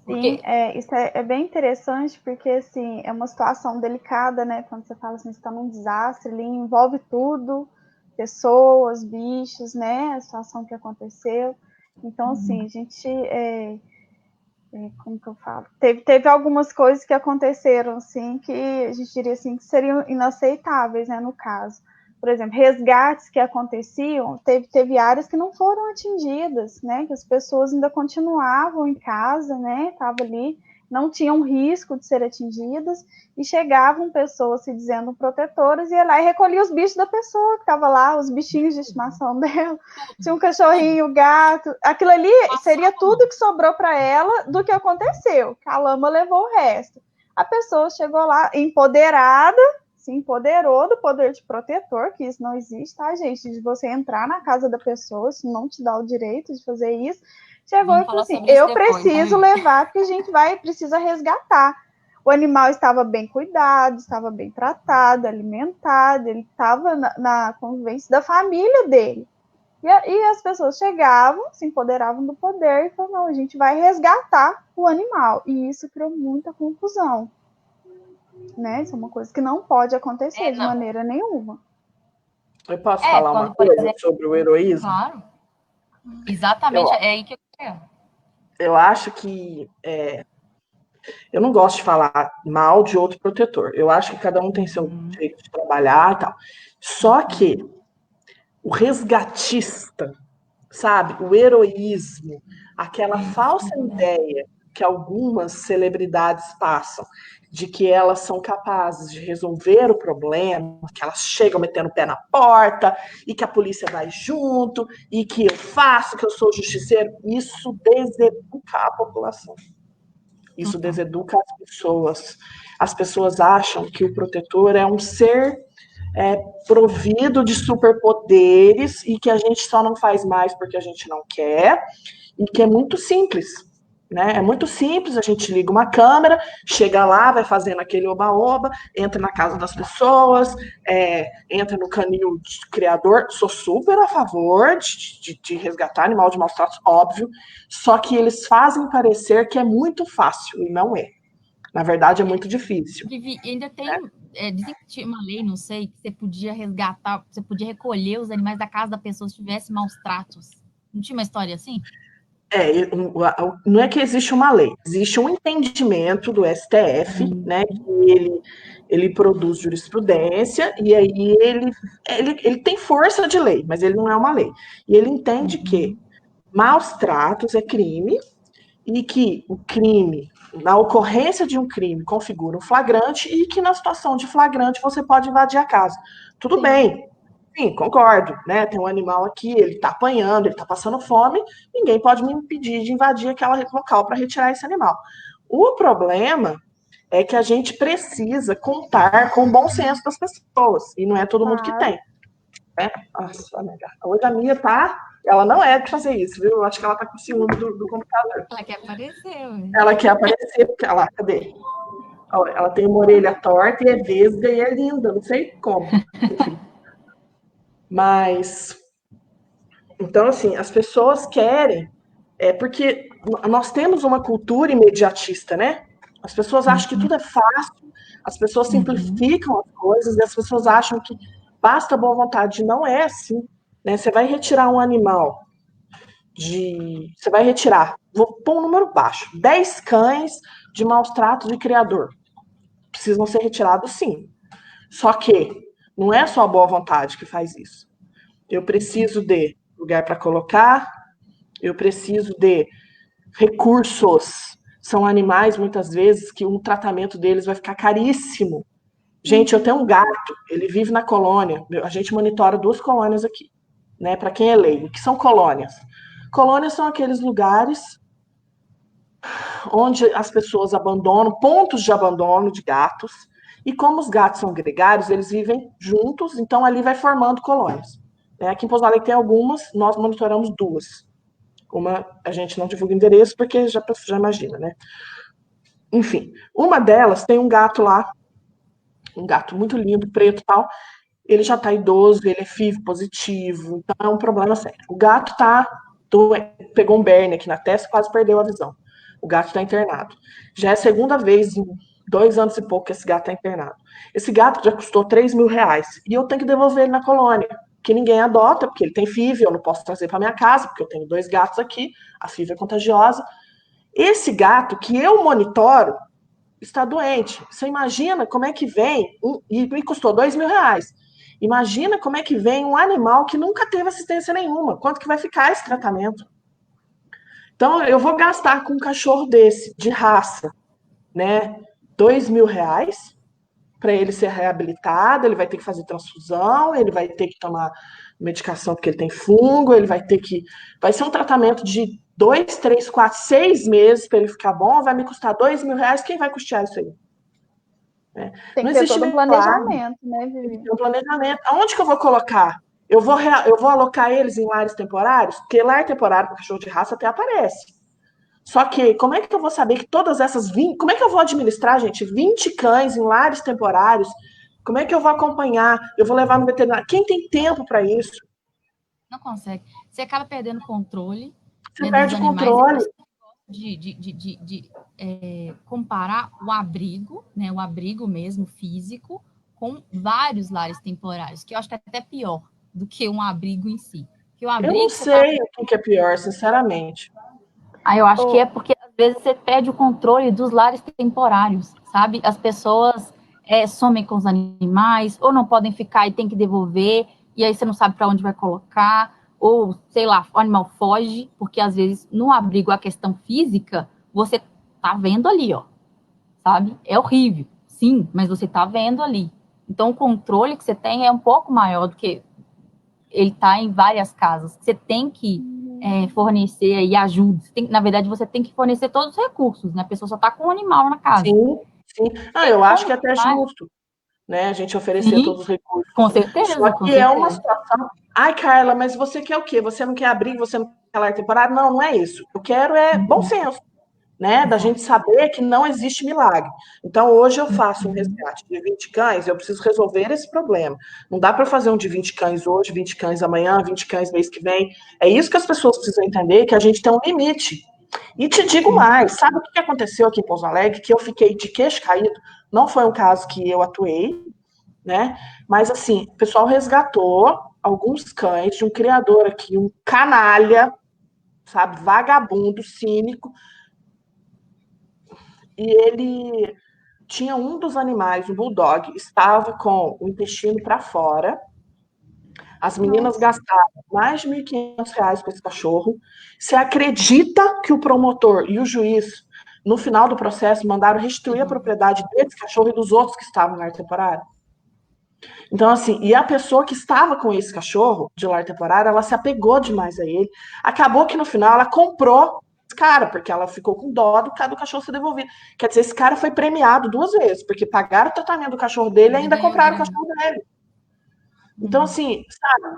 Sim, isso é bem interessante, porque assim, é uma situação delicada, né? Quando você fala assim, você está num desastre, ali envolve tudo, pessoas, bichos, né? A situação que aconteceu. Então, assim, a gente, como que eu falo? Teve algumas coisas que aconteceram, assim, que a gente diria assim, que seriam inaceitáveis, né, no caso. Por exemplo, resgates que aconteciam, teve áreas que não foram atingidas, né, que as pessoas ainda continuavam em casa, né, estavam ali, não tinham risco de ser atingidas, e chegavam pessoas se dizendo protetoras, e ia lá e recolhia os bichos da pessoa que estava lá, os bichinhos de estimação dela, tinha um cachorrinho, gato, aquilo ali seria tudo que sobrou para ela do que aconteceu, que a lama levou o resto. A pessoa chegou lá empoderada, se empoderou do poder de protetor, que isso não existe, tá, gente? De você entrar na casa da pessoa, isso não te dá o direito de fazer isso. Chegou e falou assim, eu preciso levar, porque a gente precisa resgatar. O animal estava bem cuidado, estava bem tratado, alimentado, ele estava na convivência da família dele. E as pessoas chegavam, se empoderavam do poder e falavam, não, a gente vai resgatar o animal. E isso criou muita confusão. Né? Isso é uma coisa que não pode acontecer de maneira nenhuma. Eu posso falar uma coisa sobre o heroísmo? Claro. Exatamente, é aí que eu quero. Eu acho que eu não gosto de falar mal de outro protetor. Eu acho que cada um tem seu jeito de trabalhar e tal. Só que o resgatista, sabe? O heroísmo, aquela falsa ideia que algumas celebridades passam de que elas são capazes de resolver o problema, que elas chegam metendo o pé na porta e que a polícia vai junto e que eu faço, que eu sou justiceiro, isso deseduca a população. Isso deseduca as pessoas. As pessoas acham que o protetor é um ser provido de superpoderes e que a gente só não faz mais porque a gente não quer, e que é muito simples, né? É muito simples, a gente liga uma câmera, chega lá, vai fazendo aquele oba-oba, entra na casa das pessoas, entra no canil de criador. Sou super a favor de resgatar animal de maus tratos, óbvio, só que eles fazem parecer que é muito fácil, e não é. Na verdade, é muito difícil. Vivi, ainda tem... dizem que tinha uma lei, não sei, que você podia resgatar, você podia recolher os animais da casa da pessoa se tivesse maus tratos. Não tinha uma história assim? Não é que existe uma lei, existe um entendimento do STF, né, que ele produz jurisprudência, e aí ele tem força de lei, mas ele não é uma lei. E ele entende que maus tratos é crime, e que o crime, na ocorrência de um crime, configura um flagrante, e que na situação de flagrante você pode invadir a casa. Tudo bem, Sim, concordo, né? Tem um animal aqui, ele está apanhando, ele está passando fome, ninguém pode me impedir de invadir aquele local para retirar esse animal. O problema é que a gente precisa contar com o bom senso das pessoas, e não é todo mundo que Claro. tem. Né? Nossa, amiga. Hoje a minha tá. Ela não é de fazer isso, viu? Eu acho que ela tá com ciúme do computador. Ela quer aparecer, ué. Ela quer aparecer, porque ela, cadê? Ela tem uma orelha torta e é vesga e é linda, não sei como. Enfim. Mas, então, assim, as pessoas querem, porque nós temos uma cultura imediatista, né? As pessoas acham que tudo é fácil, as pessoas simplificam as coisas e as pessoas acham que basta boa vontade. Não é assim, né? Você vai retirar um animal você vai retirar, vou pôr um número baixo, 10 cães de maus tratos de criador. Precisam ser retirados, sim. Só que não é só a boa vontade que faz isso. Eu preciso de lugar para colocar, eu preciso de recursos. São animais, muitas vezes, que o tratamento deles vai ficar caríssimo. Gente, eu tenho um gato, ele vive na colônia. A gente monitora 2 colônias aqui, né? Para quem é leigo. O que são colônias? Colônias são aqueles lugares onde as pessoas abandonam, pontos de abandono de gatos. E como os gatos são gregários, eles vivem juntos, então ali vai formando colônias. Aqui em Pouso Alegre tem algumas, nós monitoramos 2. Uma, a gente não divulga endereço, porque já imagina, né? Enfim, uma delas tem um gato lá, um gato muito lindo, preto e tal. Ele já tá idoso, ele é FIV positivo, então é um problema sério. O gato pegou um berne aqui na testa, quase perdeu a visão. O gato está internado. Já é a segunda vez em 2 anos e pouco que esse gato está internado. Esse gato já custou R$3.000 e eu tenho que devolver ele na colônia, que ninguém adota, porque ele tem FIV, eu não posso trazer para minha casa, porque eu tenho 2 gatos aqui, a FIV é contagiosa. Esse gato que eu monitoro está doente. Você imagina como é que vem, e me custou R$2.000. Imagina como é que vem um animal que nunca teve assistência nenhuma. Quanto que vai ficar esse tratamento? Então, eu vou gastar com um cachorro desse, de raça, né, R$2.000 para ele ser reabilitado, ele vai ter que fazer transfusão, ele vai ter que tomar medicação porque ele tem fungo, ele vai ter que... Vai ser um tratamento de 2, 3, 4, 6 meses para ele ficar bom, vai me custar R$2.000, quem vai custear isso aí? Tem Não que ter existe todo um planejamento, né, Vivi? Tem que ter um planejamento. Aonde que eu vou colocar? Eu vou alocar eles em lares temporários? Porque lar temporário para cachorro de raça até aparece. Só que, como é que eu vou saber que todas essas 20... Como é que eu vou administrar, gente, 20 cães em lares temporários? Como é que eu vou acompanhar? Eu vou levar no veterinário? Quem tem tempo para isso? Não consegue. Você acaba perdendo o controle. Você perde o controle. De comparar o abrigo, né, o abrigo mesmo físico, com vários lares temporários, que eu acho que é até pior do que um abrigo em si. Que o abrigo, eu não sei o que é pior, sinceramente. Aí eu acho que é porque, às vezes, você perde o controle dos lares temporários, sabe? As pessoas somem com os animais, ou não podem ficar e tem que devolver, e aí você não sabe para onde vai colocar, ou, sei lá, o animal foge, porque, às vezes, no abrigo, a questão física, você tá vendo ali, ó, sabe? É horrível, sim, mas você tá vendo ali. Então, o controle que você tem é um pouco maior do que ele tá em várias casas. Você tem que fornecer aí ajuda. Na verdade, você tem que fornecer todos os recursos, né? A pessoa só tá com um animal na casa. Sim, sim. Eu acho que é até justo, né? A gente oferecer todos os recursos. Com certeza. Só que é uma situação... Ai, Carla, mas você quer o quê? Você não quer abrir, você não quer lar temporário? Não, não é isso. Eu quero bom senso, né? Da gente saber que não existe milagre. Então, hoje eu faço um resgate de 20 cães, eu preciso resolver esse problema. Não dá para fazer um de 20 cães hoje, 20 cães amanhã, 20 cães mês que vem. É isso que as pessoas precisam entender, que a gente tem um limite. E te digo mais, sabe o que aconteceu aqui em Pouso Alegre? Que eu fiquei de queixo caído. Não foi um caso que eu atuei, né? Mas, assim, o pessoal resgatou alguns cães de um criador aqui, um canalha, sabe, vagabundo, cínico, e ele tinha um dos animais, o bulldog, estava com o intestino para fora. As meninas gastaram mais de R$1.500 com esse cachorro. Você acredita que o promotor e o juiz, no final do processo, mandaram restituir a propriedade desse cachorro e dos outros que estavam na área temporária? Então, assim, e a pessoa que estava com esse cachorro de lar temporário, ela se apegou demais a ele. Acabou que no final ela comprou esse cara, porque ela ficou com dó do cachorro ser devolvido. Quer dizer, esse cara foi premiado 2 vezes, porque pagaram o tratamento do cachorro dele e ainda compraram o cachorro dele. Então, assim, sabe,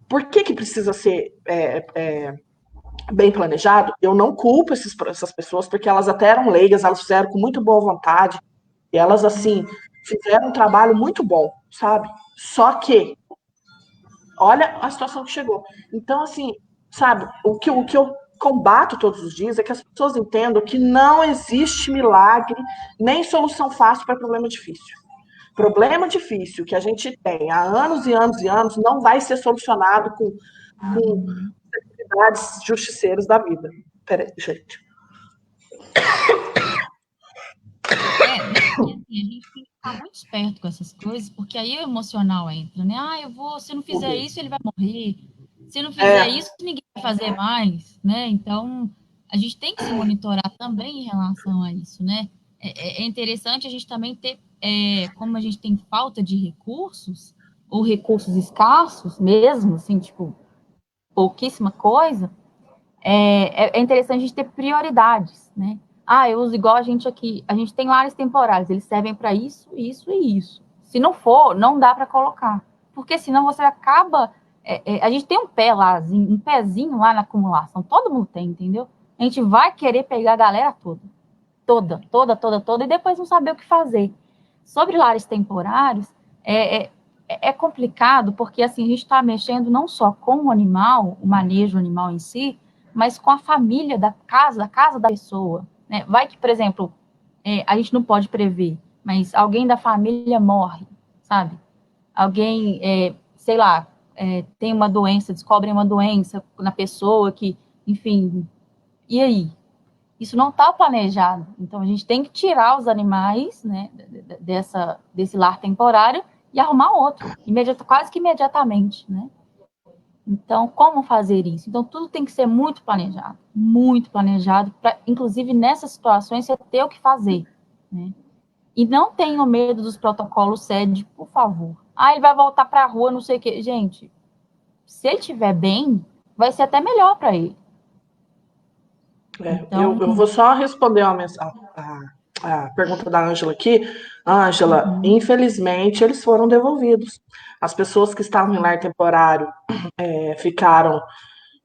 por que precisa ser bem planejado? Eu não culpo essas pessoas, porque elas até eram leigas, elas fizeram com muito boa vontade, e elas, assim, fizeram um trabalho muito bom, sabe? Só que, olha a situação que chegou. Então, assim, sabe, o que eu combato todos os dias é que as pessoas entendam que não existe milagre nem solução fácil para problema difícil. Problema difícil que a gente tem há anos e anos e anos não vai ser solucionado com atividades justiceiras da vida. Peraí, gente. E assim, a gente tem que ficar muito esperto com essas coisas, porque aí o emocional entra, né? Se não fizer isso, ele vai morrer. Se não fizer isso, ninguém vai fazer mais, né? Então, a gente tem que se monitorar também em relação a isso, né? É interessante a gente também ter, como a gente tem falta de recursos, ou recursos escassos mesmo, assim, tipo, pouquíssima coisa, é interessante a gente ter prioridades, né? Eu uso igual a gente aqui, a gente tem lares temporários, eles servem para isso, isso e isso. Se não for, não dá para colocar, porque senão você acaba... a gente tem um pezinho lá na acumulação, todo mundo tem, entendeu? A gente vai querer pegar a galera toda, e depois não saber o que fazer. Sobre lares temporários, é complicado, porque assim, a gente está mexendo não só com o animal, o manejo animal em si, mas com a família da casa da pessoa. Né? Vai que, por exemplo, a gente não pode prever, mas alguém da família morre, sabe? Alguém, sei lá, tem uma doença, descobrem uma doença na pessoa que, enfim, e aí? Isso não está planejado. Então, a gente tem que tirar os animais, né, desse lar temporário e arrumar outro, quase que imediatamente, né? Então, como fazer isso? Então, tudo tem que ser muito planejado, para, inclusive, nessas situações, você ter o que fazer, né? E não tenham medo dos protocolos SED, por favor. Ele vai voltar para a rua, não sei o quê. Gente, se ele estiver bem, vai ser até melhor para ele. Então... eu vou só responder a pergunta da Ângela aqui. Ângela, infelizmente, eles foram devolvidos. As pessoas que estavam em lar temporário ficaram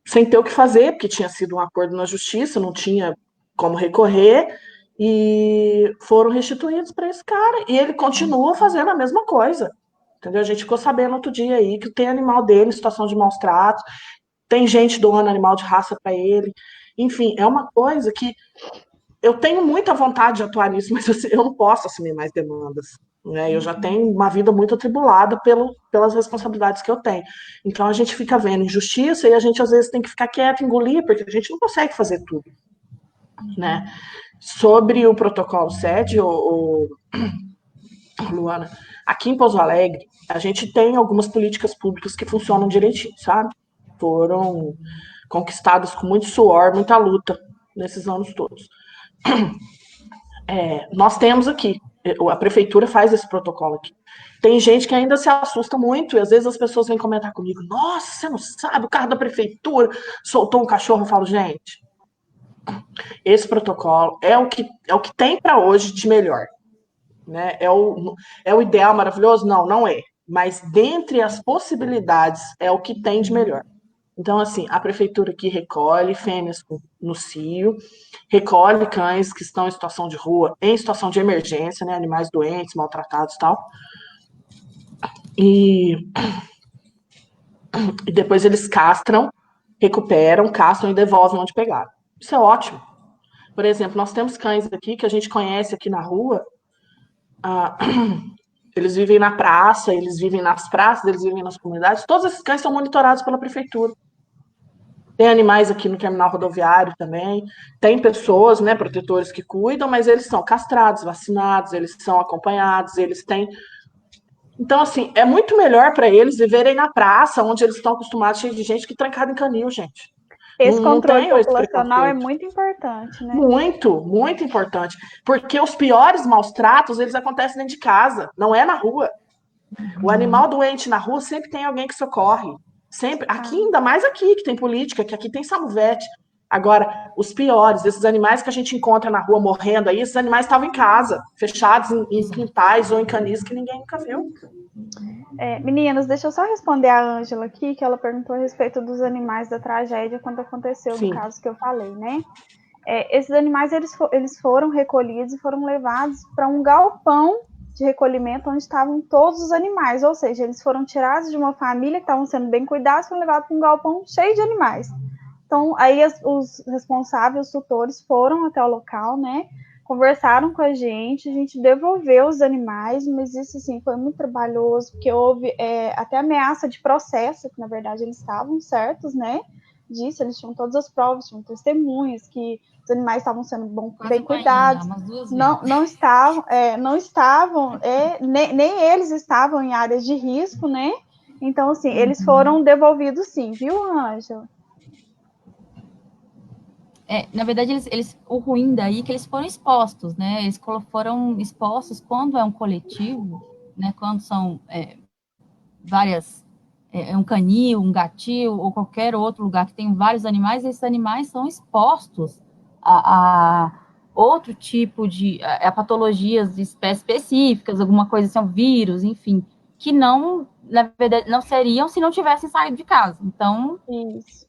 sem ter o que fazer, porque tinha sido um acordo na justiça, não tinha como recorrer, e foram restituídos para esse cara. E ele continua fazendo a mesma coisa. Entendeu? A gente ficou sabendo outro dia aí que tem animal dele em situação de maus tratos, tem gente doando animal de raça para ele. Enfim, é uma coisa que eu tenho muita vontade de atuar nisso, mas eu não posso assumir mais demandas. Né? Eu já tenho uma vida muito atribulada pelas responsabilidades que eu tenho. Então a gente fica vendo injustiça e a gente às vezes tem que ficar quieto, engolir, porque a gente não consegue fazer tudo. Né? Sobre o protocolo SED, Luana, aqui em Pouso Alegre, a gente tem algumas políticas públicas que funcionam direitinho, sabe? Foram conquistadas com muito suor, muita luta nesses anos todos. Nós temos aqui, a prefeitura faz esse protocolo aqui. Tem gente que ainda se assusta muito, e às vezes as pessoas vêm comentar comigo, nossa, você não sabe, o carro da prefeitura soltou um cachorro. Eu falo, gente, esse protocolo é o que tem para hoje de melhor. Né? É o ideal maravilhoso? Não, não é. Mas dentre as possibilidades, é o que tem de melhor. Então, assim, a prefeitura aqui recolhe fêmeas no cio, recolhe cães que estão em situação de rua, em situação de emergência, né, animais doentes, maltratados e tal. E depois eles castram, recuperam, castram e devolvem onde pegaram. Isso é ótimo. Por exemplo, nós temos cães aqui que a gente conhece aqui na rua, eles vivem na praça, eles vivem nas praças, eles vivem nas comunidades. Todos esses cães são monitorados pela prefeitura. Tem animais aqui no terminal rodoviário também. Tem pessoas, né, protetores que cuidam, mas eles são castrados, vacinados, eles são acompanhados, eles têm... Então, assim, é muito melhor para eles viverem na praça, onde eles estão acostumados, cheio de gente, que trancado em canil, gente. Esse controle populacional é muito importante, né? Muito, muito importante. Porque os piores maus tratos, eles acontecem dentro de casa, não é na rua. O animal doente na rua sempre tem alguém que socorre. Sempre. Aqui, ainda mais aqui, que tem política, que aqui tem Samuvete. Agora, os piores, esses animais que a gente encontra na rua morrendo aí, esses animais estavam em casa, fechados em quintais ou em canis que ninguém nunca viu. Meninas, deixa eu só responder a Ângela aqui, que ela perguntou a respeito dos animais da tragédia quando aconteceu Sim. no caso que eu falei, né? Esses animais, eles foram recolhidos e foram levados para um galpão de recolhimento onde estavam todos os animais, ou seja, eles foram tirados de uma família que estavam sendo bem cuidados e foram levados para um galpão cheio de animais. Então, aí os responsáveis, os tutores, foram até o local, né? Conversaram com a gente devolveu os animais, mas isso, assim, foi muito trabalhoso, porque houve até ameaça de processo, que, na verdade, eles estavam certos, né? Disso, eles tinham todas as provas, tinham testemunhas, que os animais estavam sendo bem cuidados. Não estavam, nem eles estavam em áreas de risco, né? Então, assim, eles foram devolvidos sim, viu, Ângela? Na verdade, o ruim daí é que eles foram expostos, né? Eles foram expostos quando é um coletivo, né? Quando são várias, um canil, um gatil, ou qualquer outro lugar que tem vários animais, esses animais são expostos a outro tipo de patologias de espécies específicas, alguma coisa assim, um vírus, enfim, que não, na verdade, não seriam se não tivessem saído de casa. Então,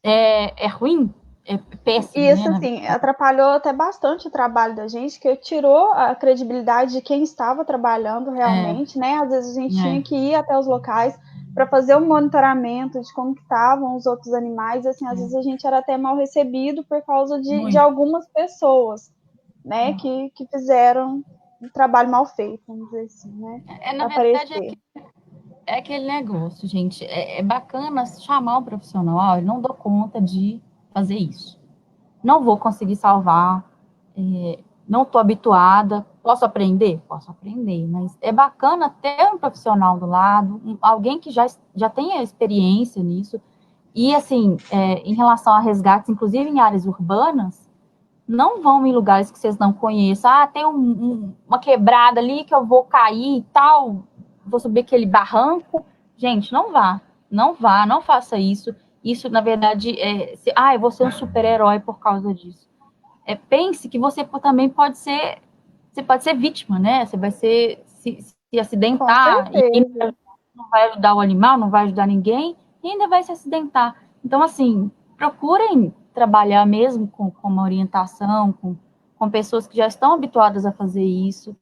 é ruim. É péssimo, isso, né? assim, atrapalhou até bastante o trabalho da gente, que tirou a credibilidade de quem estava trabalhando realmente, né? Às vezes a gente tinha que ir até os locais para fazer um monitoramento de como que estavam os outros animais, assim, às vezes a gente era até mal recebido por causa de algumas pessoas, né, que fizeram um trabalho mal feito, vamos dizer assim, né? Na verdade, é aquele negócio, gente, é bacana chamar um profissional, eu não dou conta de fazer isso. Não vou conseguir salvar, não estou habituada. Posso aprender? Posso aprender, mas é bacana ter um profissional do lado, alguém que já tenha experiência nisso. E, assim, em relação a resgates, inclusive em áreas urbanas, não vão em lugares que vocês não conheçam. Tem uma quebrada ali que eu vou cair e tal, vou subir aquele barranco. Gente, não vá, não faça isso. Isso, na verdade, eu vou ser um super-herói por causa disso. Pense que você também pode ser vítima, né? Você vai se acidentar e não vai ajudar o animal, não vai ajudar ninguém e ainda vai se acidentar. Então, assim, procurem trabalhar mesmo com uma orientação, com pessoas que já estão habituadas a fazer isso,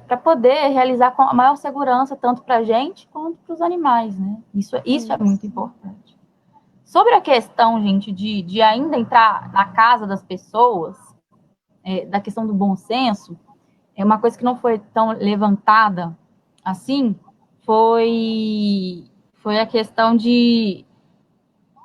para poder realizar com a maior segurança, tanto para a gente quanto para os animais, né? Isso é muito importante. Sobre a questão, gente, de ainda entrar na casa das pessoas, da questão do bom senso, uma coisa que não foi tão levantada assim, foi a questão de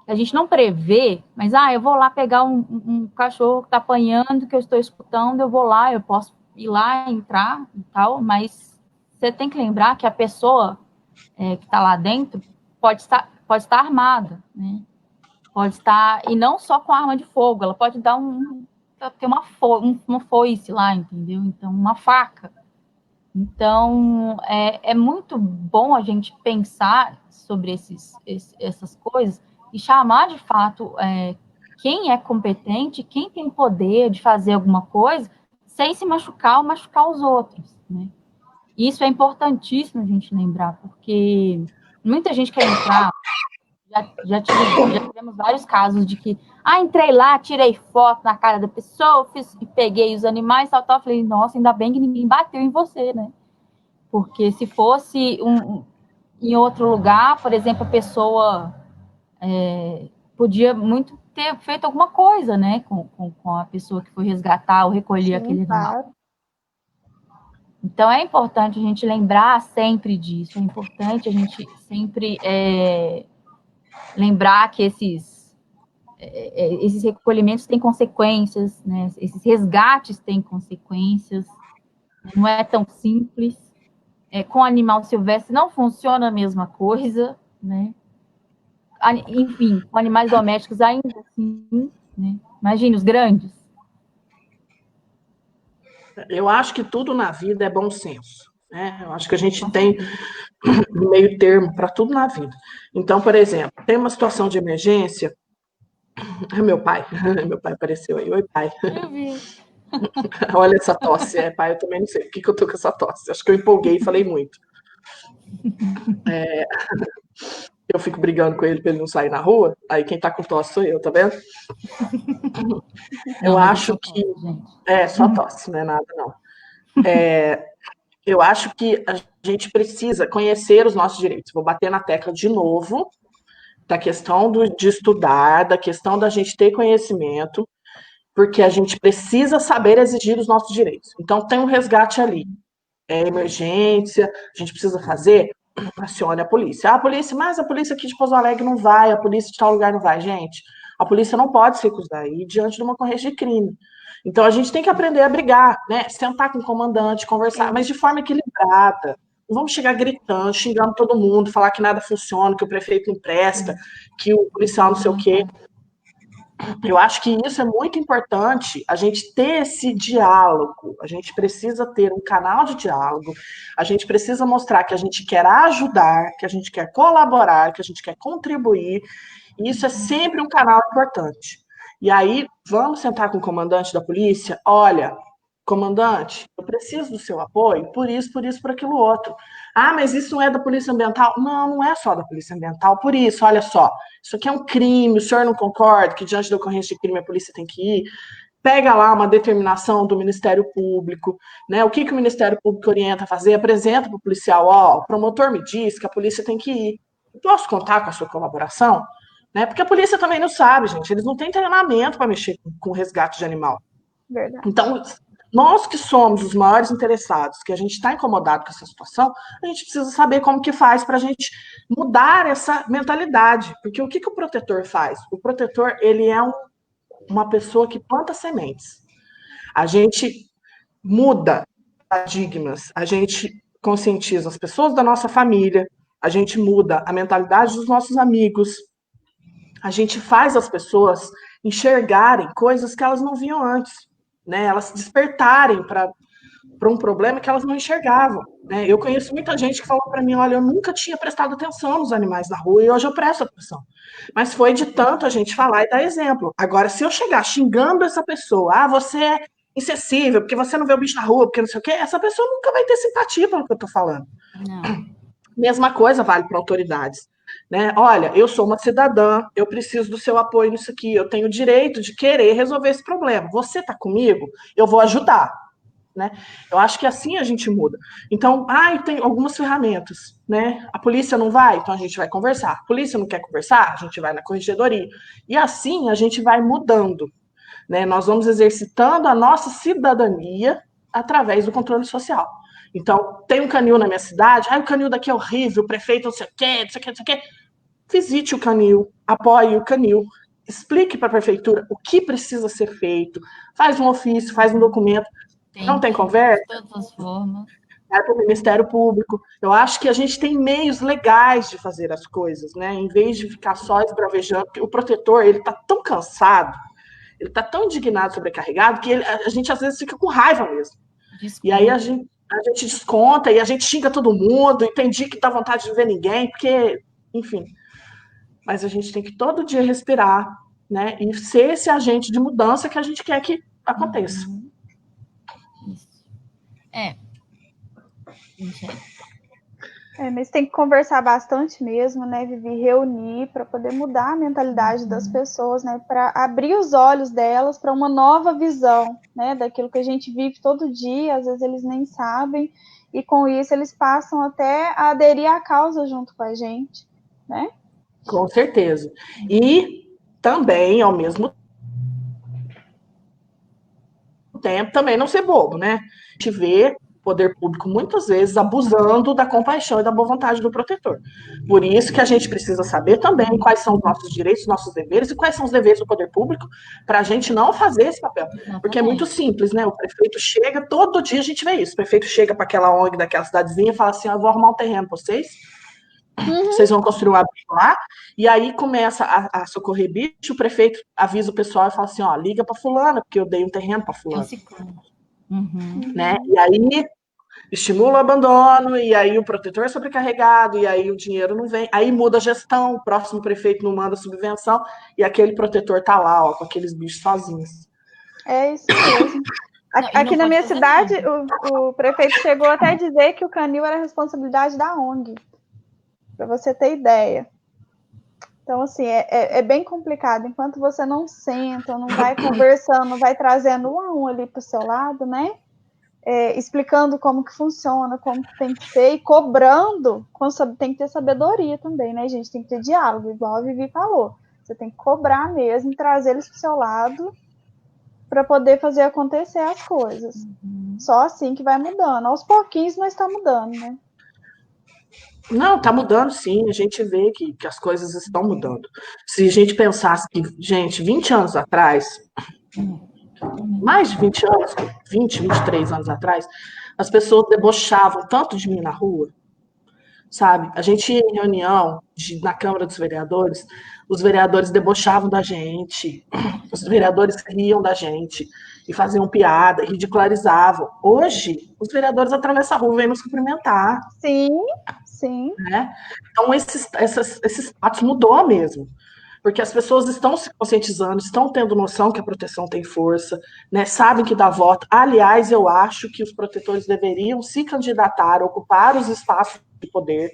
a gente não prevê, mas eu vou lá pegar um cachorro que está apanhando, que eu estou escutando, eu vou lá, eu posso ir lá, entrar e tal, mas você tem que lembrar que a pessoa que está lá dentro pode estar armada, né? Pode estar, e não só com arma de fogo, ela pode dar ter uma foice lá, entendeu? Então, uma faca. Então, é muito bom a gente pensar sobre essas coisas e chamar, de fato, quem é competente, quem tem poder de fazer alguma coisa, sem se machucar ou machucar os outros, né? Isso é importantíssimo a gente lembrar, porque muita gente quer entrar. Já tivemos vários casos de que, entrei lá, tirei foto na cara da pessoa, peguei os animais, tal, falei, nossa, ainda bem que ninguém bateu em você, né? Porque se fosse em outro lugar, por exemplo, a pessoa podia muito ter feito alguma coisa, né, com a pessoa que foi resgatar ou recolher aquele animal. Claro. Então, é importante a gente lembrar sempre disso, é importante a gente sempre lembrar que esses recolhimentos têm consequências, né? Esses resgates têm consequências, não é tão simples. Com animal silvestre não funciona a mesma coisa, né? Enfim, com animais domésticos ainda assim, né? Imagine os grandes. Eu acho que tudo na vida é bom senso. né? Eu acho que a gente tem um meio termo para tudo na vida. Então, por exemplo, tem uma situação de emergência. Meu pai, meu pai apareceu aí. Oi, pai. Eu vi. Olha essa tosse. Pai, eu também não sei por que eu tô com essa tosse. Acho que eu empolguei e falei muito. Eu fico brigando com ele para ele não sair na rua. Aí quem tá com tosse sou eu, tá vendo? Eu acho que. Só tosse, não é nada, não. Eu acho que a gente precisa conhecer os nossos direitos. Vou bater na tecla de novo da questão de estudar, da questão da gente ter conhecimento, porque a gente precisa saber exigir os nossos direitos. Então, tem um resgate ali. É emergência, a gente precisa fazer, acione a polícia. A polícia, mas a polícia aqui de Pouso Alegre não vai, a polícia de tal lugar não vai. Gente, a polícia não pode se recusar aí diante de uma ocorrência de crime. Então, a gente tem que aprender a brigar, né? Sentar com o comandante, conversar, mas de forma equilibrada. Não vamos chegar gritando, xingando todo mundo, falar que nada funciona, que o prefeito não presta, que o policial não sei o quê. Eu acho que isso é muito importante, a gente ter esse diálogo, a gente precisa ter um canal de diálogo, a gente precisa mostrar que a gente quer ajudar, que a gente quer colaborar, que a gente quer contribuir, e isso é sempre um canal importante. E aí, vamos sentar com o comandante da polícia, olha, comandante, eu preciso do seu apoio, por isso, por aquilo outro. Ah, mas isso não é da Polícia Ambiental? Não, não é só da Polícia Ambiental, por isso, olha só, isso aqui é um crime, o senhor não concorda que diante da ocorrência de crime a polícia tem que ir? Pega lá uma determinação do Ministério Público, né? O que o Ministério Público orienta a fazer? Apresenta para o policial, ó, o promotor me diz que a polícia tem que ir. Eu posso contar com a sua colaboração? Né? Porque a polícia também não sabe, gente, eles não têm treinamento para mexer com resgate de animal. Verdade. Então, nós que somos os maiores interessados, que a gente está incomodado com essa situação, a gente precisa saber como que faz para a gente mudar essa mentalidade. Porque o que o protetor faz? O protetor, ele é uma pessoa que planta sementes. A gente muda paradigmas, a gente conscientiza as pessoas da nossa família, a gente muda a mentalidade dos nossos amigos, a gente faz as pessoas enxergarem coisas que elas não viam antes, né? Elas se despertarem para um problema que elas não enxergavam, né? Eu conheço muita gente que falou para mim, olha, eu nunca tinha prestado atenção nos animais na rua e hoje eu presto atenção. Mas foi de tanto a gente falar e dar exemplo. Agora, se eu chegar xingando essa pessoa, ah, você é insensível, porque você não vê o bicho na rua, porque não sei o quê, essa pessoa nunca vai ter simpatia pelo que eu estou falando. Não. Mesma coisa vale para autoridades. Né? Olha, eu sou uma cidadã, eu preciso do seu apoio nisso aqui, eu tenho o direito de querer resolver esse problema. Você está comigo? Eu vou ajudar. Né? Eu acho que assim a gente muda. Então, tem algumas ferramentas. Né? A polícia não vai? Então a gente vai conversar. A polícia não quer conversar? A gente vai na corregedoria. E assim a gente vai mudando. Né? Nós vamos exercitando a nossa cidadania através do controle social. Então, tem um canil na minha cidade, o canil daqui é horrível, o prefeito não sei o quê, não sei o quê, não sei o quê. Visite o canil, apoie o canil, explique para a prefeitura o que precisa ser feito, faz um ofício, faz um documento. Não tem conversa? De todas as formas. Vai para o Ministério Público. Eu acho que a gente tem meios legais de fazer as coisas, né? Em vez de ficar só esbravejando, porque o protetor, ele está tão cansado, ele está tão indignado, sobrecarregado, que a gente às vezes fica com raiva mesmo. Desculpa. E aí a gente desconta e a gente xinga todo mundo, e tem dia que dá vontade de ver ninguém, porque, enfim. Mas a gente tem que todo dia respirar, né? E ser esse agente de mudança que a gente quer que aconteça. Isso. Mas tem que conversar bastante mesmo, né, Vivi? Reunir para poder mudar a mentalidade das pessoas, né? Para abrir os olhos delas para uma nova visão, né? Daquilo que a gente vive todo dia, às vezes eles nem sabem, e com isso eles passam até a aderir à causa junto com a gente, né? Com certeza. E também, ao mesmo tempo, também não ser bobo, né? A gente vê o poder público muitas vezes abusando da compaixão e da boa vontade do protetor. Por isso que a gente precisa saber também quais são os nossos direitos, nossos deveres e quais são os deveres do poder público para a gente não fazer esse papel. Porque é muito simples, né? O prefeito chega, todo dia a gente vê isso. O prefeito chega para aquela ONG daquela cidadezinha e fala assim, eu vou arrumar um terreno para vocês. Vocês vão construir um abrigo lá, e aí começa a socorrer bicho, o prefeito avisa o pessoal e fala assim, liga para fulana, porque eu dei um terreno para fulana. Né? E aí estimula o abandono, e aí o protetor é sobrecarregado, e aí o dinheiro não vem, aí muda a gestão, o próximo prefeito não manda subvenção, e aquele protetor tá lá, ó, com aqueles bichos sozinhos. É isso mesmo. Não, e não Aqui na pode minha fazer cidade, nada. o prefeito chegou até a dizer que o canil era responsabilidade da ONG, para você ter ideia. Então, assim, é bem complicado. Enquanto você não senta, não vai conversando, não vai trazendo um a um ali para o seu lado, né? Explicando como que funciona, como que tem que ser, e cobrando, tem que ter sabedoria também, né, gente? Tem que ter diálogo, igual a Vivi falou. Você tem que cobrar mesmo, trazer eles para o seu lado para poder fazer acontecer as coisas. Só assim que vai mudando. Aos pouquinhos, mas está mudando, né? Não, tá mudando sim, a gente vê que as coisas estão mudando. Se a gente pensasse que, gente, 20 anos atrás, mais de 20 anos, 20, 23 anos atrás, as pessoas debochavam tanto de mim na rua, sabe? A gente ia em reunião na Câmara dos Vereadores, os vereadores debochavam da gente, os vereadores riam da gente e faziam piada, ridicularizavam. Hoje, os vereadores atravessam a rua e vêm nos cumprimentar. Sim, sim. Né? Então, esse status mudou mesmo. Porque as pessoas estão se conscientizando, estão tendo noção que a proteção tem força, né? Sabem que dá voto. Aliás, eu acho que os protetores deveriam se candidatar, ocupar os espaços de poder,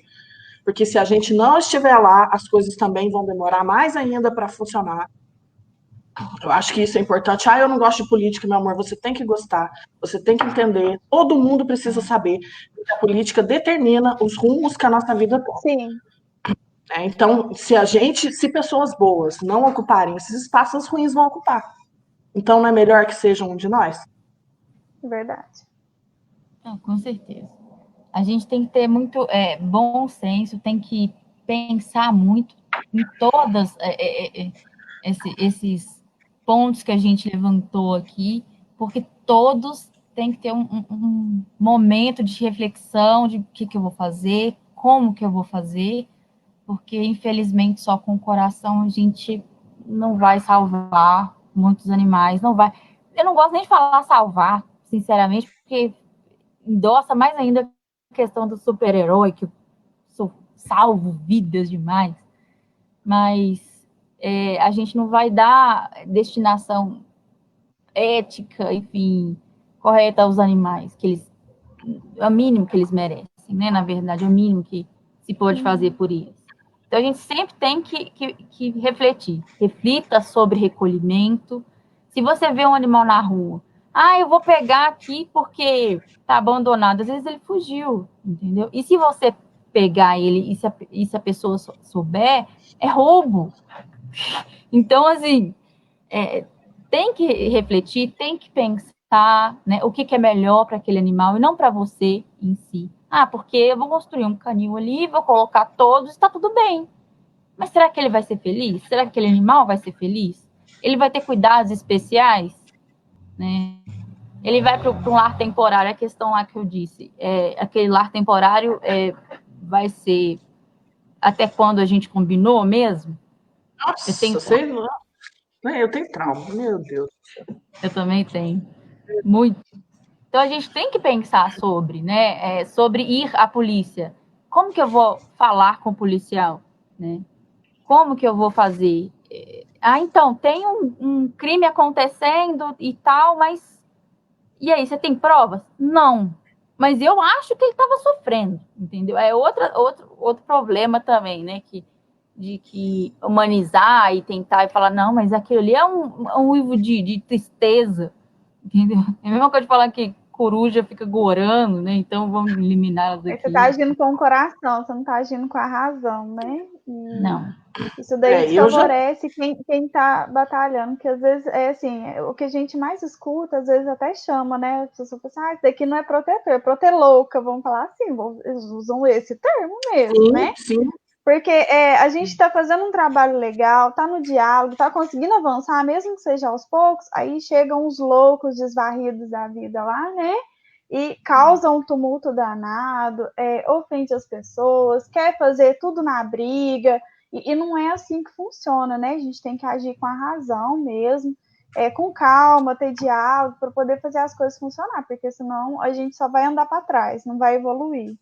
porque se a gente não estiver lá, as coisas também vão demorar mais ainda para funcionar. Eu acho que isso é importante. Eu não gosto de política, meu amor. Você tem que gostar, você tem que entender. Todo mundo precisa saber que a política determina os rumos que a nossa vida toma. Sim. Então, se pessoas boas não ocuparem esses espaços, os ruins vão ocupar. Então, não é melhor que seja um de nós? Verdade. Não, com certeza. A gente tem que ter muito bom senso, tem que pensar muito em todas esses pontos que a gente levantou aqui, porque todos têm que ter um momento de reflexão de o que eu vou fazer, como que eu vou fazer, porque infelizmente só com o coração a gente não vai salvar muitos animais, não vai. Eu não gosto nem de falar salvar, sinceramente, porque endossa mais ainda a questão do super-herói, que eu salvo vidas demais, mas a gente não vai dar destinação ética, enfim, correta aos animais, que eles, é o mínimo que eles merecem, né? Na verdade, é o mínimo que se pode fazer por eles. Então, a gente sempre tem que refletir. Reflita sobre recolhimento. Se você vê um animal na rua, eu vou pegar aqui porque está abandonado. Às vezes ele fugiu, entendeu? E se você pegar ele e se a pessoa souber, é roubo. Então, assim, tem que refletir, tem que pensar, né, o que é melhor para aquele animal e não para você em si. Porque eu vou construir um canil ali, vou colocar todos, está tudo bem. Mas será que ele vai ser feliz? Será que aquele animal vai ser feliz? Ele vai ter cuidados especiais? Né? Ele vai para um lar temporário, a questão lá que eu disse, aquele lar temporário vai ser até quando a gente combinou mesmo? Nossa, eu tenho trauma, meu Deus. Eu também tenho. Muito. Então a gente tem que pensar sobre, né? Sobre ir à polícia. Como que eu vou falar com o policial? Né? Como que eu vou fazer? Então, tem um crime acontecendo e tal, mas e aí, você tem provas? Não. Mas eu acho que ele estava sofrendo, entendeu? É outro problema também, né? De que humanizar e tentar e falar, não, mas aquilo ali é um uivo de tristeza, entendeu? É a mesma coisa de falar que coruja fica gorando, né? Então vamos eliminar elas daqui. Você tá agindo com o coração, você não tá agindo com a razão, né? Não. Isso daí desfavorece quem tá batalhando, porque às vezes o que a gente mais escuta, às vezes até chama, né? As pessoas falam assim, isso daqui não é protetor, é protelouca, vamos falar assim, eles usam esse termo mesmo, sim, né? Sim. Porque a gente está fazendo um trabalho legal, está no diálogo, está conseguindo avançar, mesmo que seja aos poucos, aí chegam os loucos desvarridos da vida lá, né? E causam um tumulto danado, ofende as pessoas, quer fazer tudo na briga, e não é assim que funciona, né? A gente tem que agir com a razão mesmo, com calma, ter diálogo, para poder fazer as coisas funcionar, porque senão a gente só vai andar para trás, não vai evoluir.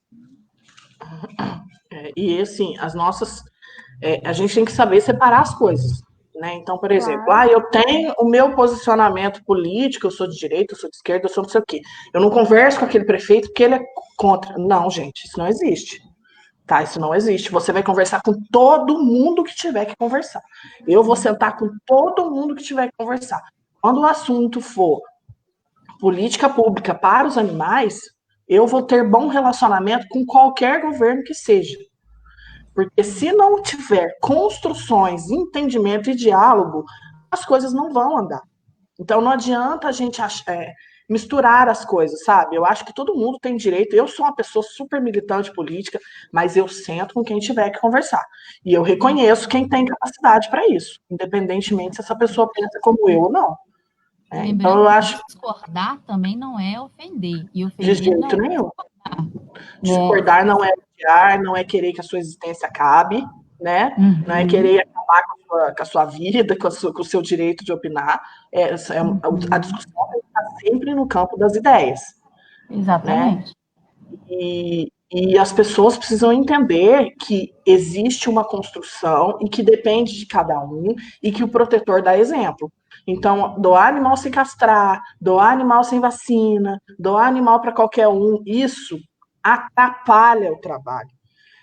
E assim, a gente tem que saber separar as coisas. Né? Então, por exemplo, Claro. Eu tenho o meu posicionamento político, eu sou de direita, eu sou de esquerda, eu sou não sei o quê. Eu não converso com aquele prefeito porque ele é contra. Não, gente, isso não existe. Tá? Isso não existe. Você vai conversar com todo mundo que tiver que conversar. Eu vou sentar com todo mundo que tiver que conversar. Quando o assunto for política pública para os animais, eu vou ter bom relacionamento com qualquer governo que seja. Porque se não tiver construções, entendimento e diálogo, as coisas não vão andar. Então não adianta a gente misturar as coisas, sabe? Eu acho que todo mundo tem direito. Eu sou uma pessoa super militante política, mas eu sento com quem tiver que conversar. E eu reconheço quem tem capacidade para isso, independentemente se essa pessoa pensa como eu ou não. Então eu acho que discordar também não é ofender. E de ofender jeito não nenhum. Discordar não é odiar, não é querer que a sua existência acabe, né? Não é querer acabar com a sua vida, com o seu direito de opinar. A discussão está sempre no campo das ideias. Exatamente. Né? E as pessoas precisam entender que existe uma construção e que depende de cada um e que o protetor dá exemplo. Então, doar animal sem castrar, doar animal sem vacina, doar animal para qualquer um, isso atrapalha o trabalho.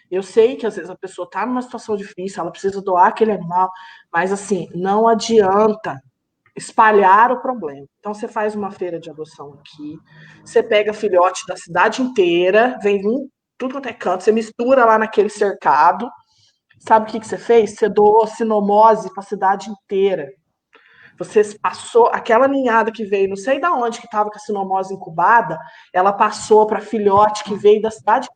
Eu sei que às vezes a pessoa está numa situação difícil, ela precisa doar aquele animal, mas assim, não adianta espalhar o problema. Então você faz uma feira de adoção aqui, você pega filhote da cidade inteira, vem tudo quanto é canto, você mistura lá naquele cercado. Sabe o que você fez? Você doou sinomose para a cidade inteira. Você passou aquela ninhada que veio, não sei de onde que estava com a sinomose incubada, ela passou para filhote que veio da cidade.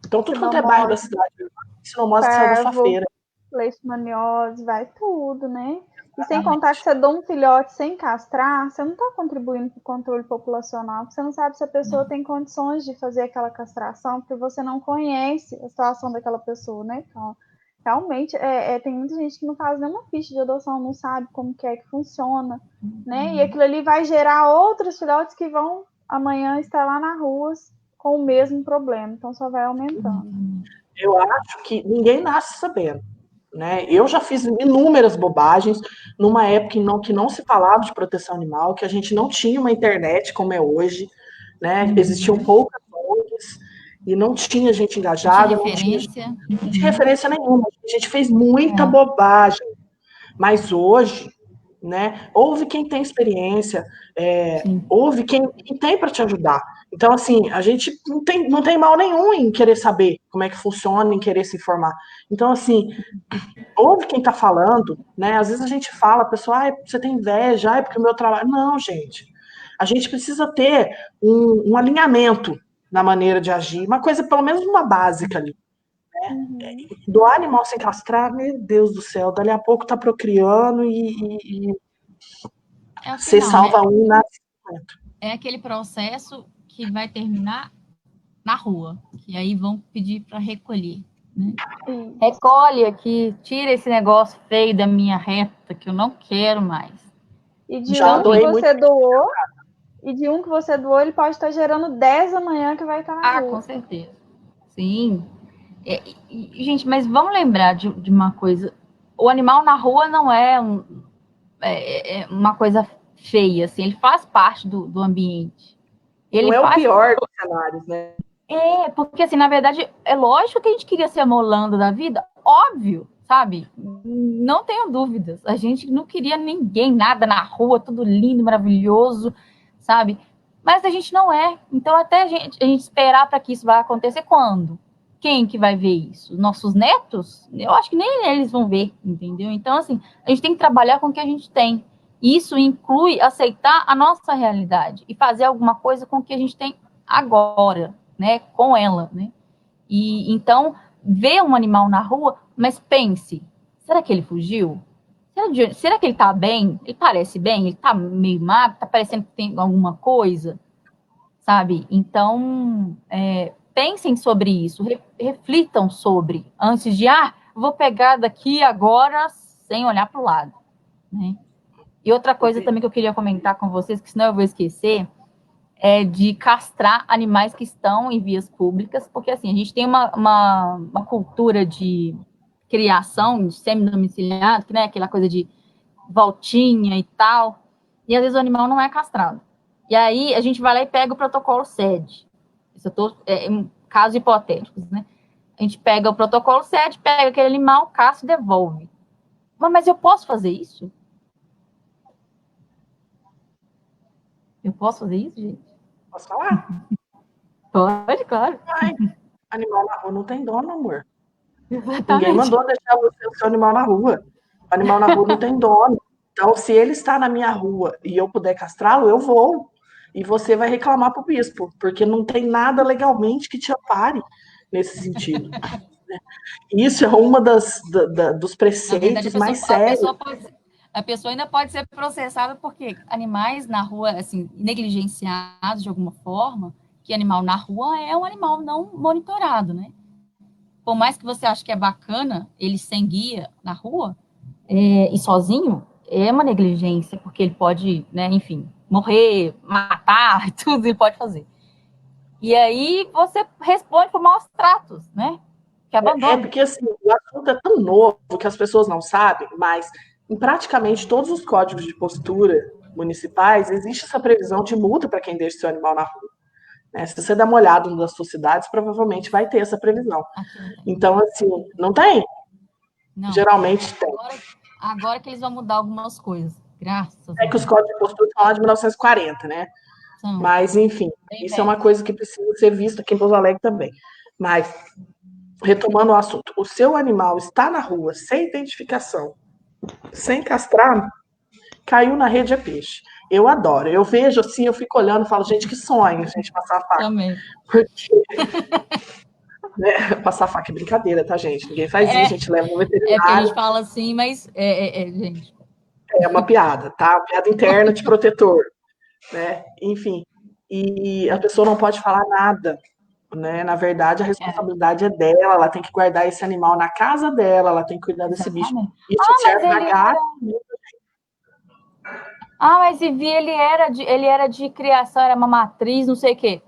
Então, tudo quanto é bairro da cidade, sinomose que saiu da sua feira. Leishmaniose, vai tudo, né? E sem contar que você dá um filhote sem castrar, você não está contribuindo para o controle populacional, porque você não sabe se a pessoa tem condições de fazer aquela castração, porque você não conhece a situação daquela pessoa, né? Então, realmente, tem muita gente que não faz nenhuma ficha de adoção, não sabe como que é que funciona, né? E aquilo ali vai gerar outros filhotes que vão amanhã estar lá na rua com o mesmo problema, então só vai aumentando. Eu acho que ninguém nasce sabendo. Né? Eu já fiz inúmeras bobagens numa época que não se falava de proteção animal, que a gente não tinha uma internet como é hoje, né? Existiam poucas ONGs e não tinha gente engajada, não tinha referência nenhuma. A gente fez muita bobagem, mas hoje, né? Houve quem tem experiência, houve quem tem para te ajudar. Então, assim, a gente não tem mal nenhum em querer saber como é que funciona, em querer se informar. Então, assim, ouve quem está falando, né? Às vezes a gente fala, a pessoa, você tem inveja, porque o meu trabalho. Não, gente. A gente precisa ter um alinhamento na maneira de agir, uma coisa, pelo menos uma básica ali. Né? Doar animal sem castrar, meu Deus do céu, dali a pouco tá procriando e você salva um na. É aquele processo que vai terminar na rua, e aí vão pedir para recolher. Né? Recolhe aqui, tira esse negócio feio da minha reta, que eu não quero mais. E de um que você doou, ele pode estar gerando 10 amanhã que vai estar na rua. Com certeza. Sim. Gente, mas vamos lembrar de uma coisa. O animal na rua não é uma coisa feia, assim, ele faz parte do ambiente. Ele não é o pior dos cenários, né? Porque assim, na verdade, é lógico que a gente queria ser a Molanda da vida, óbvio, sabe? Não tenho dúvidas. A gente não queria ninguém, nada na rua, tudo lindo, maravilhoso, sabe? Mas a gente não é. Então, até a gente esperar para que isso vá acontecer quando? Quem que vai ver isso? Nossos netos? Eu acho que nem eles vão ver, entendeu? Então, assim, a gente tem que trabalhar com o que a gente tem. Isso inclui aceitar a nossa realidade e fazer alguma coisa com o que a gente tem agora, né, com ela, né? E então ver um animal na rua, mas pense, será que ele fugiu? Será que ele tá bem? Ele parece bem? Ele tá meio magro? Tá parecendo que tem alguma coisa? Sabe? Então, pensem sobre isso, reflitam sobre, antes de, vou pegar daqui agora sem olhar para o lado, né? E outra coisa também que eu queria comentar com vocês, que senão eu vou esquecer, é de castrar animais que estão em vias públicas, porque assim, a gente tem uma cultura de criação de semi-domiciliado, né, aquela coisa de voltinha e tal, e às vezes o animal não é castrado. E aí a gente vai lá e pega o protocolo SED. Isso eu tô, em casos hipotéticos, né? A gente pega o protocolo SED, pega aquele animal, castra e devolve. Mas eu posso fazer isso? Eu posso fazer isso, gente? Posso falar? Pode, claro. Ai, animal na rua não tem dono, amor. Exatamente. Ninguém mandou deixar você o seu animal na rua. O animal na rua não tem dono. Então, se ele está na minha rua e eu puder castrá-lo, eu vou. E você vai reclamar para o bispo, porque não tem nada legalmente que te ampare nesse sentido. Isso é uma dos preceitos mais sérios. A pessoa ainda pode ser processada porque animais na rua, assim, negligenciados de alguma forma, que animal na rua é um animal não monitorado, né? Por mais que você ache que é bacana ele sem guia na rua e sozinho, é uma negligência, porque ele pode, né, enfim, morrer, matar, tudo ele pode fazer. E aí você responde por maus tratos, né? Que abandona. É porque assim, o assunto é tão novo que as pessoas não sabem, mas em praticamente todos os códigos de postura municipais existe essa previsão de multa para quem deixa seu animal na rua. Né? Se você der uma olhada nas suas cidades, provavelmente vai ter essa previsão. Então, assim, não tem? Não. Geralmente tem. Agora que eles vão mudar algumas coisas, graças a Deus. É que os códigos de postura são lá de 1940, né? Mas, enfim, isso é uma coisa que precisa ser vista aqui em Pouso Alegre também. Mas, retomando o assunto, o seu animal está na rua sem identificação, sem castrar, caiu na rede é peixe. Eu adoro. Eu vejo assim, eu fico olhando e falo, gente, que sonho, gente, passar a faca. Também. Porque... né? Passar a faca é brincadeira, tá, gente? Ninguém faz isso, a gente leva no veterinário. É porque a gente fala assim, mas gente. É uma piada, tá? Uma piada interna de protetor, né? Enfim. E a pessoa não pode falar nada, né? Na verdade, a responsabilidade é dela, ela tem que guardar esse animal na casa dela, ela tem que cuidar desse bicho. Isso serve pra gato. Mas e vi, ele era de criação, era uma matriz, não sei o quê.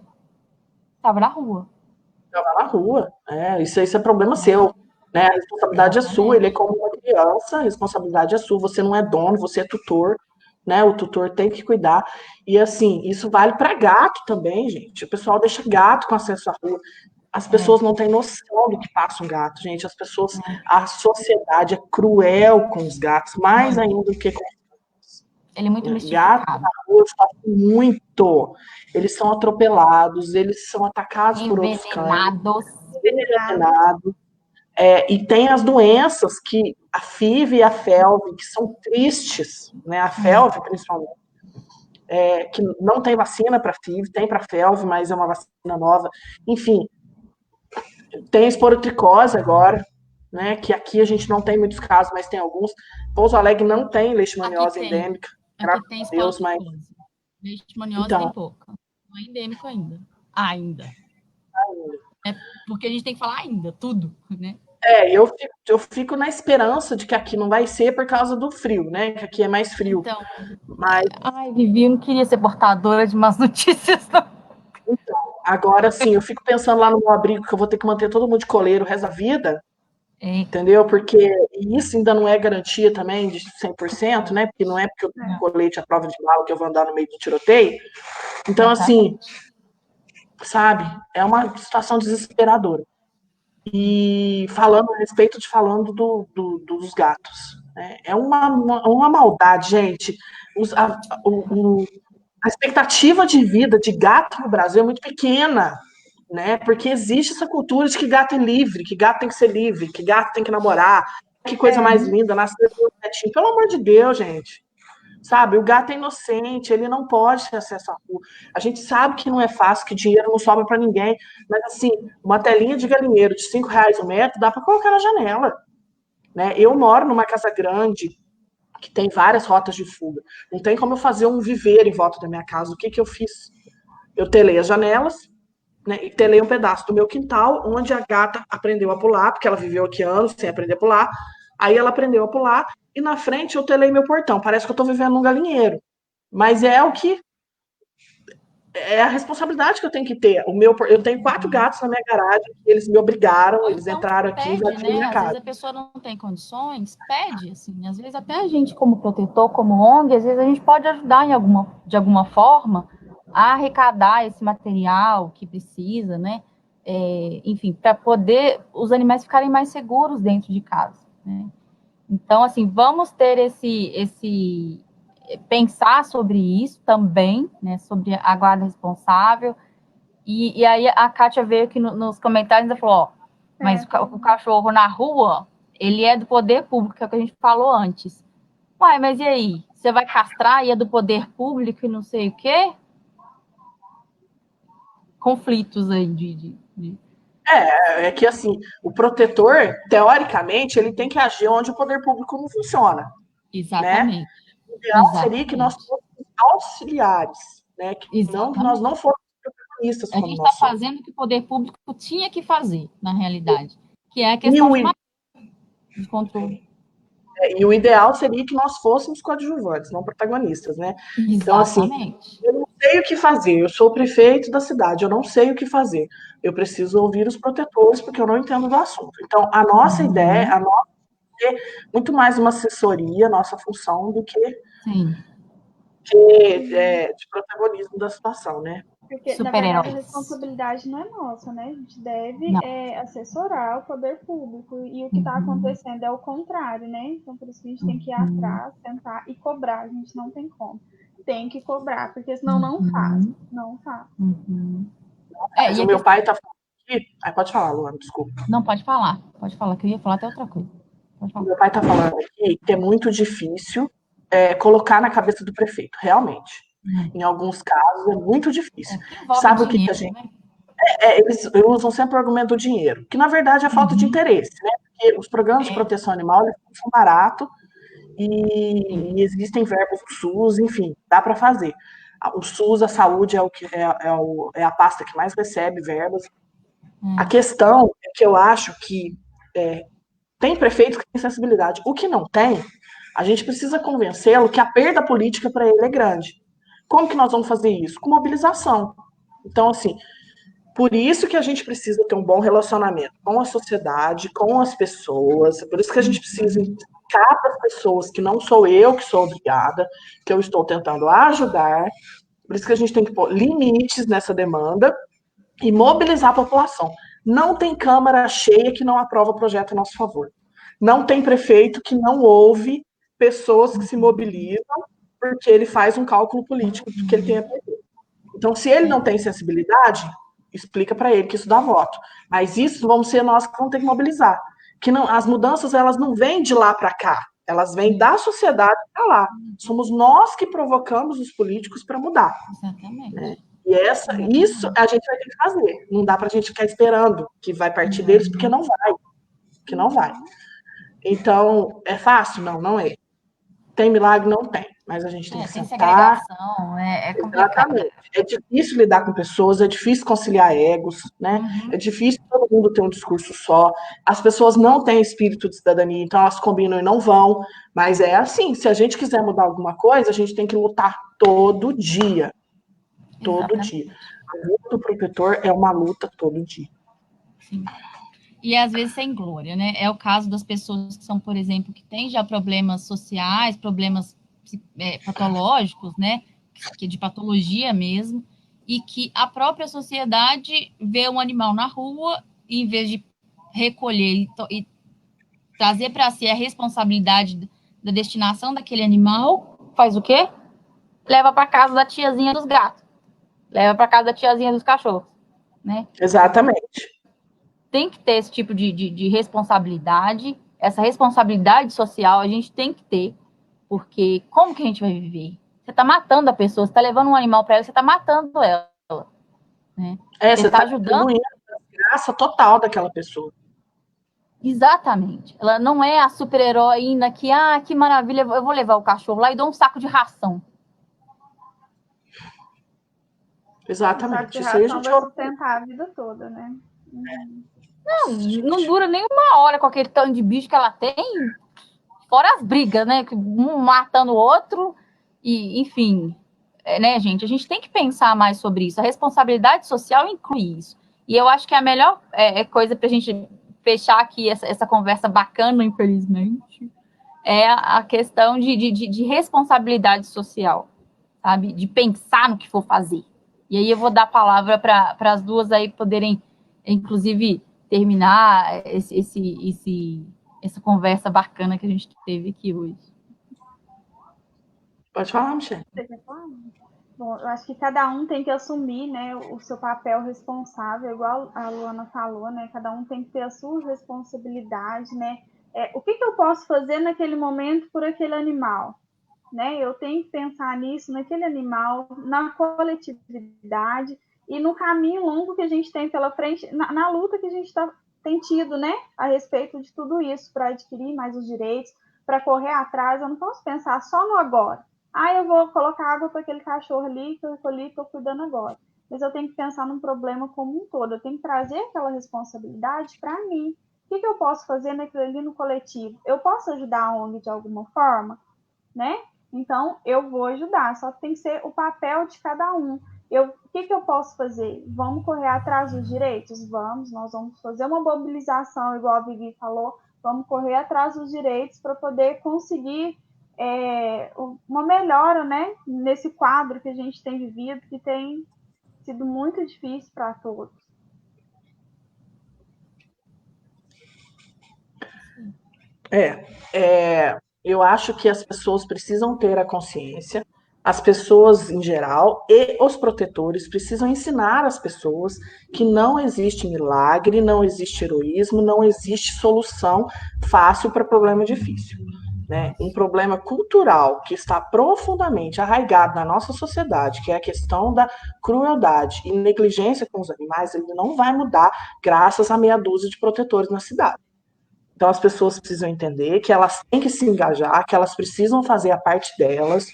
Tava na rua. Tava na rua. Isso é problema seu. Né? A responsabilidade é sua, ele é como uma criança, a responsabilidade é sua, você não é dono, você é tutor, né? O tutor tem que cuidar. E assim, isso vale para gato também, gente. O pessoal deixa gato com acesso à rua. As pessoas não têm noção do que passa um gato, gente. As pessoas, a sociedade é cruel com os gatos, mais ainda do que com ele é muito mistificado. Gato na rua sofre muito. Eles são atropelados, eles são atacados por outros cães. Envenenados. E tem as doenças que a FIV e a FeLV, que são tristes, né? A FeLV, principalmente, que não tem vacina para FIV, tem para FeLV, mas é uma vacina nova. Enfim, tem esporotricose agora, né? Que aqui a gente não tem muitos casos, mas tem alguns. Pouso Alegre não tem leishmaniose endêmica, graças a Deus, mas... Leishmaniose tem pouca. Não é endêmico ainda. É porque a gente tem que falar ainda, tudo, né? Eu fico na esperança de que aqui não vai ser por causa do frio, né? Que aqui é mais frio. Então, Vivi, eu não queria ser portadora de más notícias, não. Então, agora sim, eu fico pensando lá no meu abrigo que eu vou ter que manter todo mundo de coleiro o resto da vida, entendeu? Porque isso ainda não é garantia também de 100%, né? Porque não é porque eu tenho colete à prova de bala que eu vou andar no meio do tiroteio. Então, assim, sabe? É uma situação desesperadora. E falando dos gatos. Né? É uma maldade, gente. A expectativa de vida de gato no Brasil é muito pequena, né? Porque existe essa cultura de que gato é livre, que gato tem que ser livre, que gato tem que namorar. Que coisa mais linda, nascer com um netinho. Pelo amor de Deus, gente. Sabe, o gato é inocente, ele não pode ter acesso à rua. A gente sabe que não é fácil, que dinheiro não sobra para ninguém, mas assim, uma telinha de galinheiro de R$5 o metro dá para colocar na janela. Né? Eu moro numa casa grande que tem várias rotas de fuga. Não tem como eu fazer um viveiro em volta da minha casa. O que eu fiz? Eu telei as janelas, né, e telei um pedaço do meu quintal, onde a gata aprendeu a pular, porque ela viveu aqui anos sem aprender a pular. Aí ela aprendeu a pular, e na frente eu telei meu portão. Parece que eu estou vivendo num galinheiro. Mas é o que é a responsabilidade que eu tenho que ter. Eu tenho 4 gatos na minha garagem, eles me obrigaram, Ou eles então entraram aqui e pede, invadiram né? minha Às vezes casa. a pessoa não tem condições, pede, assim. Às vezes até a gente, como protetor, como ONG, às vezes a gente pode ajudar de alguma forma a arrecadar esse material que precisa, né? Enfim, para poder os animais ficarem mais seguros dentro de casa, né? Então, assim, vamos ter pensar sobre isso também, né? Sobre a guarda responsável. E aí a Kátia veio aqui nos comentários e falou, ó, mas o cachorro na rua, ele é do poder público, que é o que a gente falou antes. Uai, mas e aí? Você vai castrar e é do poder público e não sei o quê? Conflitos aí É que assim, o protetor, teoricamente, ele tem que agir onde o poder público não funciona, né? Exatamente. O ideal seria que nós Exatamente. fôssemos auxiliares, né? Que nós não Exatamente. fôssemos protagonistas A como gente está nós somos. fazendo o que o poder público tinha que fazer, na realidade, que é a E questão o, de controle. e o ideal seria que nós fôssemos coadjuvantes, não protagonistas, né? Então, assim, Exatamente. eu não sei o que fazer, eu sou o prefeito da cidade, eu não sei o que fazer. Eu preciso ouvir os protetores, porque eu não entendo do assunto. Então, a nossa ideia, a nossa é muito mais uma assessoria, nossa função, do que Sim. de protagonismo da situação, né? Porque, na verdade, a Super-heróis. responsabilidade não é nossa, né? A gente deve Não. assessorar o poder público. E o que está acontecendo é o contrário, né? Então, por isso que a gente tem que ir atrás, tentar e cobrar. A gente não tem como. Tem que cobrar, porque senão não faz. Não faz. Mas E o a meu questão... pai tá falando aqui. Pode falar, Luana, desculpa. Não, pode falar, que eu ia falar até outra coisa. Pode O falar. meu pai tá falando aqui que é muito difícil colocar na cabeça do prefeito, realmente. Em alguns casos é muito difícil. Que envolve Sabe o que, que a dinheiro, gente. né? Eles usam sempre o argumento do dinheiro, que na verdade é falta de interesse, né? Porque os programas de proteção animal eles são baratos e existem verbos do SUS, enfim, dá para fazer. O SUS, a saúde é a pasta que mais recebe verbas. A questão é que eu acho que tem prefeito que tem sensibilidade. O que não tem, a gente precisa convencê-lo que a perda política para ele é grande. Como que nós vamos fazer isso? Com mobilização. Então, assim, por isso que a gente precisa ter um bom relacionamento com a sociedade, com as pessoas, por isso que a gente precisa indicar para as pessoas que não sou eu que sou obrigada, que eu estou tentando ajudar, por isso que a gente tem que pôr limites nessa demanda e mobilizar a população. Não tem Câmara cheia que não aprova o projeto a nosso favor. Não tem prefeito que não ouve pessoas que se mobilizam porque ele faz um cálculo político do que ele tem a perder. Então, se ele não tem sensibilidade, explica para ele que isso dá voto. Mas isso vamos ser nós que vamos ter que mobilizar. Que não, as mudanças elas não vêm de lá para cá, elas vêm da sociedade para lá. Somos nós que provocamos os políticos para mudar. Exatamente. Né? E isso a gente vai ter que fazer. Não dá para a gente ficar esperando que vai partir deles, porque não vai. Porque não vai. Então, é fácil? Não, não é. Tem milagre? Não tem. Mas a gente tem que Tem sentar. segregação, é complicado. Exatamente. É difícil lidar com pessoas, é difícil conciliar egos, né? É difícil todo mundo ter um discurso só. As pessoas não têm espírito de cidadania, então elas combinam e não vão. Mas é assim, se a gente quiser mudar alguma coisa, a gente tem que lutar todo dia. Todo dia. A luta do protetor é uma luta todo dia. Sim. E às vezes sem glória, né? É o caso das pessoas que são, por exemplo, que têm já problemas sociais, problemas patológicos, né? Que de patologia mesmo, e que a própria sociedade vê um animal na rua e, em vez de recolher e trazer para si a responsabilidade da destinação daquele animal, faz o quê? Leva para casa da tiazinha dos gatos, leva para casa da tiazinha dos cachorros, né? Exatamente. Tem que ter esse tipo de responsabilidade, essa responsabilidade social a gente tem que ter, porque como que a gente vai viver? Você está matando a pessoa, você está levando um animal para ela, você está matando ela. Né? Você está ajudando a desgraça total daquela pessoa. Exatamente. Ela não é a super-heroína que maravilha, eu vou levar o cachorro lá e dou um saco de ração. Exatamente. Isso aí a gente vai sustentar a vida toda, né? Não dura nem uma hora com aquele tanto de bicho que ela tem. Fora as brigas, né? Um matando o outro, e, enfim, né, gente? A gente tem que pensar mais sobre isso. A responsabilidade social inclui isso. E eu acho que a melhor coisa para a gente fechar aqui essa conversa bacana, infelizmente, é a questão de responsabilidade social, sabe? De pensar no que for fazer. E aí eu vou dar a palavra para as duas aí poderem, inclusive, terminar essa conversa bacana que a gente teve aqui hoje. Pode falar, Michelle. Você quer falar? Bom, eu acho que cada um tem que assumir, né, o seu papel responsável, igual a Luana falou, né? Cada um tem que ter a sua responsabilidade, né? O que eu posso fazer naquele momento por aquele animal, né? Eu tenho que pensar nisso, naquele animal, na coletividade e no caminho longo que a gente tem pela frente, na luta que a gente tem tido, né? A respeito de tudo isso, para adquirir mais os direitos, para correr atrás. Eu não posso pensar só no agora. Eu vou colocar água para aquele cachorro ali que eu colhi, estou cuidando agora. Mas eu tenho que pensar num problema como um todo. Eu tenho que trazer aquela responsabilidade para mim. O que eu posso fazer naquilo ali no coletivo? Eu posso ajudar a ONG de alguma forma, né? Então, eu vou ajudar, só que tem que ser o papel de cada um. O que eu posso fazer? Vamos correr atrás dos direitos? Vamos, nós vamos fazer uma mobilização, igual a Vivi falou, vamos correr atrás dos direitos para poder conseguir uma melhora, né, nesse quadro que a gente tem vivido, que tem sido muito difícil para todos. Eu acho que as pessoas precisam ter a consciência, as pessoas em geral e os protetores precisam ensinar as pessoas que não existe milagre, não existe heroísmo, não existe solução fácil para problema difícil. Né? Um problema cultural que está profundamente arraigado na nossa sociedade, que é a questão da crueldade e negligência com os animais, ele não vai mudar graças a meia dúzia de protetores na cidade. Então, as pessoas precisam entender que elas têm que se engajar, que elas precisam fazer a parte delas,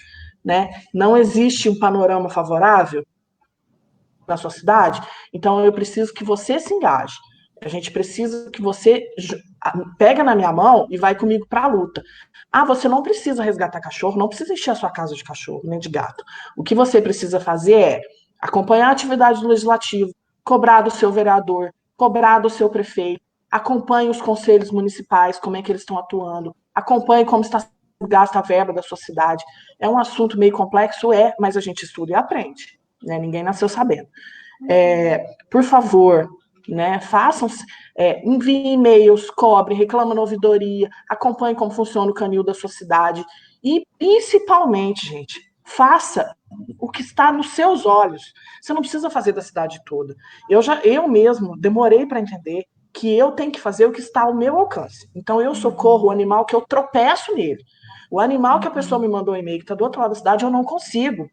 né? Não existe um panorama favorável na sua cidade, então eu preciso que você se engaje. A gente precisa que você pega na minha mão e vai comigo para a luta. Você não precisa resgatar cachorro, não precisa encher a sua casa de cachorro, nem de gato. O que você precisa fazer é acompanhar a atividade do legislativo, cobrar do seu vereador, cobrar do seu prefeito, acompanhe os conselhos municipais, como é que eles estão atuando, acompanhe como está gasta a verba da sua cidade. É um assunto meio complexo, mas a gente estuda e aprende, né? Ninguém nasceu sabendo. Por favor, né, façam, enviem e-mails, cobre, reclama na ouvidoria, acompanhe como funciona o canil da sua cidade e, principalmente, gente, faça o que está nos seus olhos. Você não precisa fazer da cidade toda. Eu mesmo demorei para entender que eu tenho que fazer o que está ao meu alcance. Então, eu socorro o animal que eu tropeço nele. O animal que a pessoa me mandou um e-mail que está do outro lado da cidade, eu não consigo.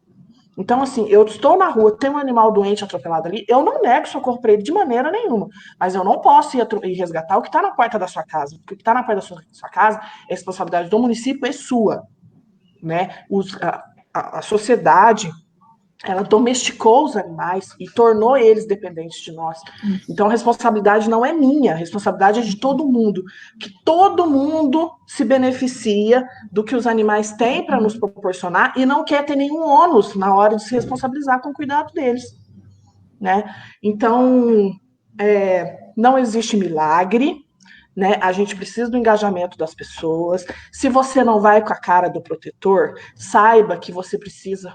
Então, assim, eu estou na rua, tem um animal doente atropelado ali, eu não nego socorro para ele de maneira nenhuma. Mas eu não posso ir resgatar o que está na porta da sua casa. Porque o que está na porta da sua casa é responsabilidade do município e sua. Né? A sociedade, ela domesticou os animais e tornou eles dependentes de nós. Então, a responsabilidade não é minha, a responsabilidade é de todo mundo. Que todo mundo se beneficia do que os animais têm para nos proporcionar e não quer ter nenhum ônus na hora de se responsabilizar com o cuidado deles. Né? Então, não existe milagre, né? A gente precisa do engajamento das pessoas. Se você não vai com a cara do protetor, saiba que você precisa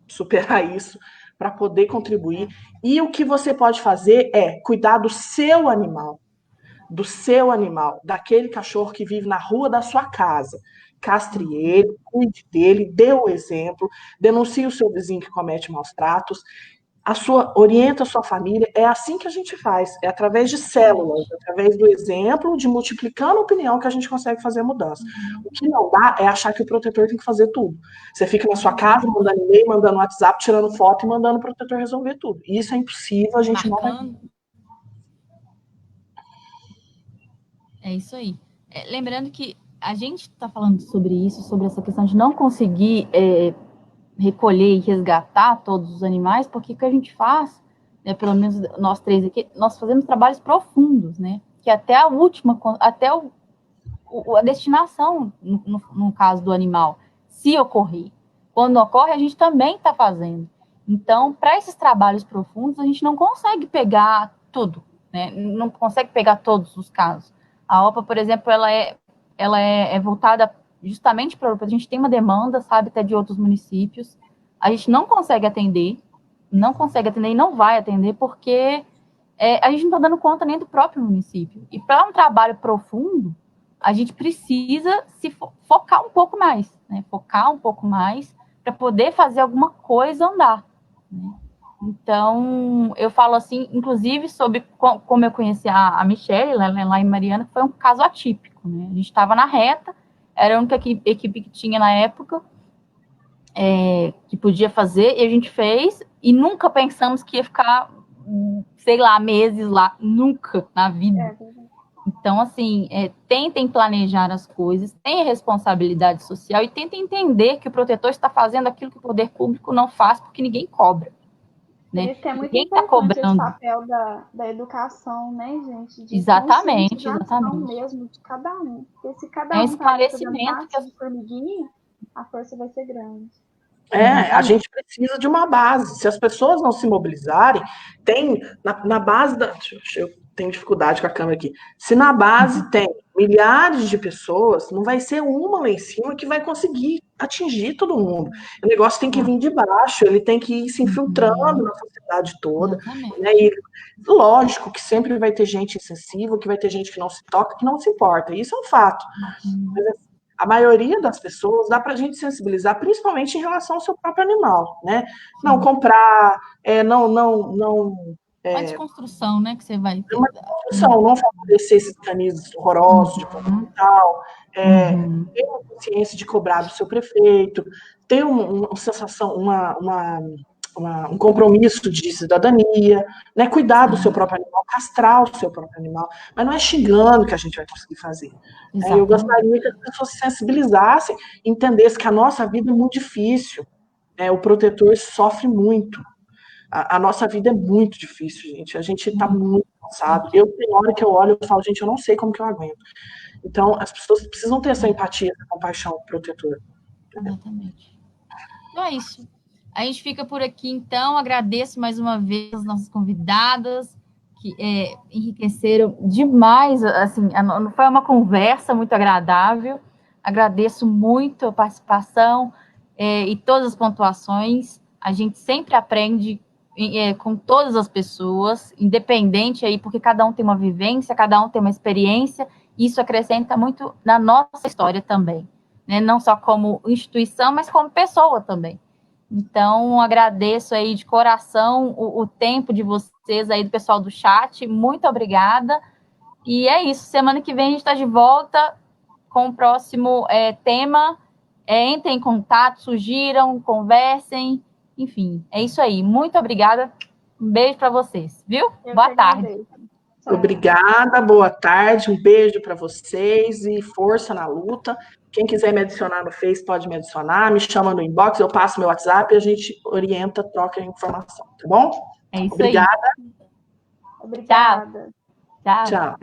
superar isso para poder contribuir. E o que você pode fazer é cuidar do seu animal, daquele cachorro que vive na rua da sua casa. Castre ele, cuide dele, dê o exemplo, denuncie o seu vizinho que comete maus tratos, orienta a sua família. É assim que a gente faz, é através de células, através do exemplo, de multiplicando a opinião que a gente consegue fazer a mudança. O que não dá é achar que o protetor tem que fazer tudo. Você fica na sua casa, mandando e-mail, mandando WhatsApp, tirando foto e mandando o protetor resolver tudo. Isso é impossível, a gente não vai... É isso aí. Lembrando que a gente está falando sobre isso, sobre essa questão de não conseguir recolher e resgatar todos os animais, porque o que a gente faz, né, pelo menos nós três aqui, nós fazemos trabalhos profundos, né? Que até a última, até o a destinação, no caso do animal, se ocorrer. Quando ocorre, a gente também está fazendo. Então, para esses trabalhos profundos, a gente não consegue pegar tudo, né? Não consegue pegar todos os casos. A OPA, por exemplo, ela é voltada justamente para a gente tem uma demanda, sabe, até de outros municípios. A gente não consegue atender e não vai atender porque a gente não está dando conta nem do próprio município. E para um trabalho profundo, a gente precisa se focar um pouco mais, né? Focar um pouco mais para poder fazer alguma coisa andar, né? Então, eu falo assim, inclusive, sobre como eu conheci a Michelle, lá em Mariana, que foi um caso atípico, né? A gente estava na reta, era a única equipe que tinha na época, que podia fazer, e a gente fez, e nunca pensamos que ia ficar, sei lá, meses lá, nunca na vida. Então, assim, tentem planejar as coisas, tenham responsabilidade social e tentem entender que o protetor está fazendo aquilo que o poder público não faz, porque ninguém cobra. Por Né? isso que é muito Ninguém importante esse papel da educação, né, gente? De conscientização mesmo de cada um. Porque se cada um está fazendo parte de formiguinha, a força vai ser grande. A gente precisa de uma base. Se as pessoas não se mobilizarem, tem na base da. Eu tenho dificuldade com a câmera aqui. Se na base tem milhares de pessoas, não vai ser uma lá em cima que vai conseguir atingir todo mundo. O negócio tem que vir de baixo, ele tem que ir se infiltrando na sociedade toda. Né? E lógico que sempre vai ter gente insensível, que vai ter gente que não se toca, que não se importa. Isso é um fato. Mas a maioria das pessoas dá para a gente sensibilizar, principalmente em relação ao seu próprio animal, né? Não comprar, uma desconstrução, né, que você vai ter. Uma desconstrução, não favorecer esses canis horrorosos de fundamental, ter uma consciência de cobrar do seu prefeito, ter uma sensação, um compromisso de cidadania, né? Cuidar do seu próprio animal, castrar o seu próprio animal, mas não é xingando que a gente vai conseguir fazer. Eu gostaria que as pessoas se sensibilizassem, entendessem que a nossa vida é muito difícil, o protetor sofre muito. A nossa vida é muito difícil, gente. A gente está muito cansado. Tem hora que eu olho e falo, gente, eu não sei como que eu aguento. Então, as pessoas precisam ter essa empatia, essa compaixão protetora. Exatamente. Então é isso. A gente fica por aqui, então. Agradeço mais uma vez as nossas convidadas, que enriqueceram demais. Assim, foi uma conversa muito agradável. Agradeço muito a participação e todas as pontuações. A gente sempre aprende com todas as pessoas, independente aí, porque cada um tem uma vivência, cada um tem uma experiência, e isso acrescenta muito na nossa história também, né? Não só como instituição, mas como pessoa também. Então, agradeço aí de coração o tempo de vocês aí, do pessoal do chat, muito obrigada, e é isso, semana que vem a gente está de volta com o próximo tema, entrem em contato, sugiram, conversem, enfim, é isso aí. Muito obrigada. Um beijo para vocês, viu? Boa tarde. Obrigada, boa tarde. Um beijo para vocês e força na luta. Quem quiser me adicionar no Face, pode me adicionar. Me chama no inbox, eu passo meu WhatsApp e a gente orienta, troca informação, tá bom? É isso Obrigada. aí. Obrigada. Tchau. Tchau.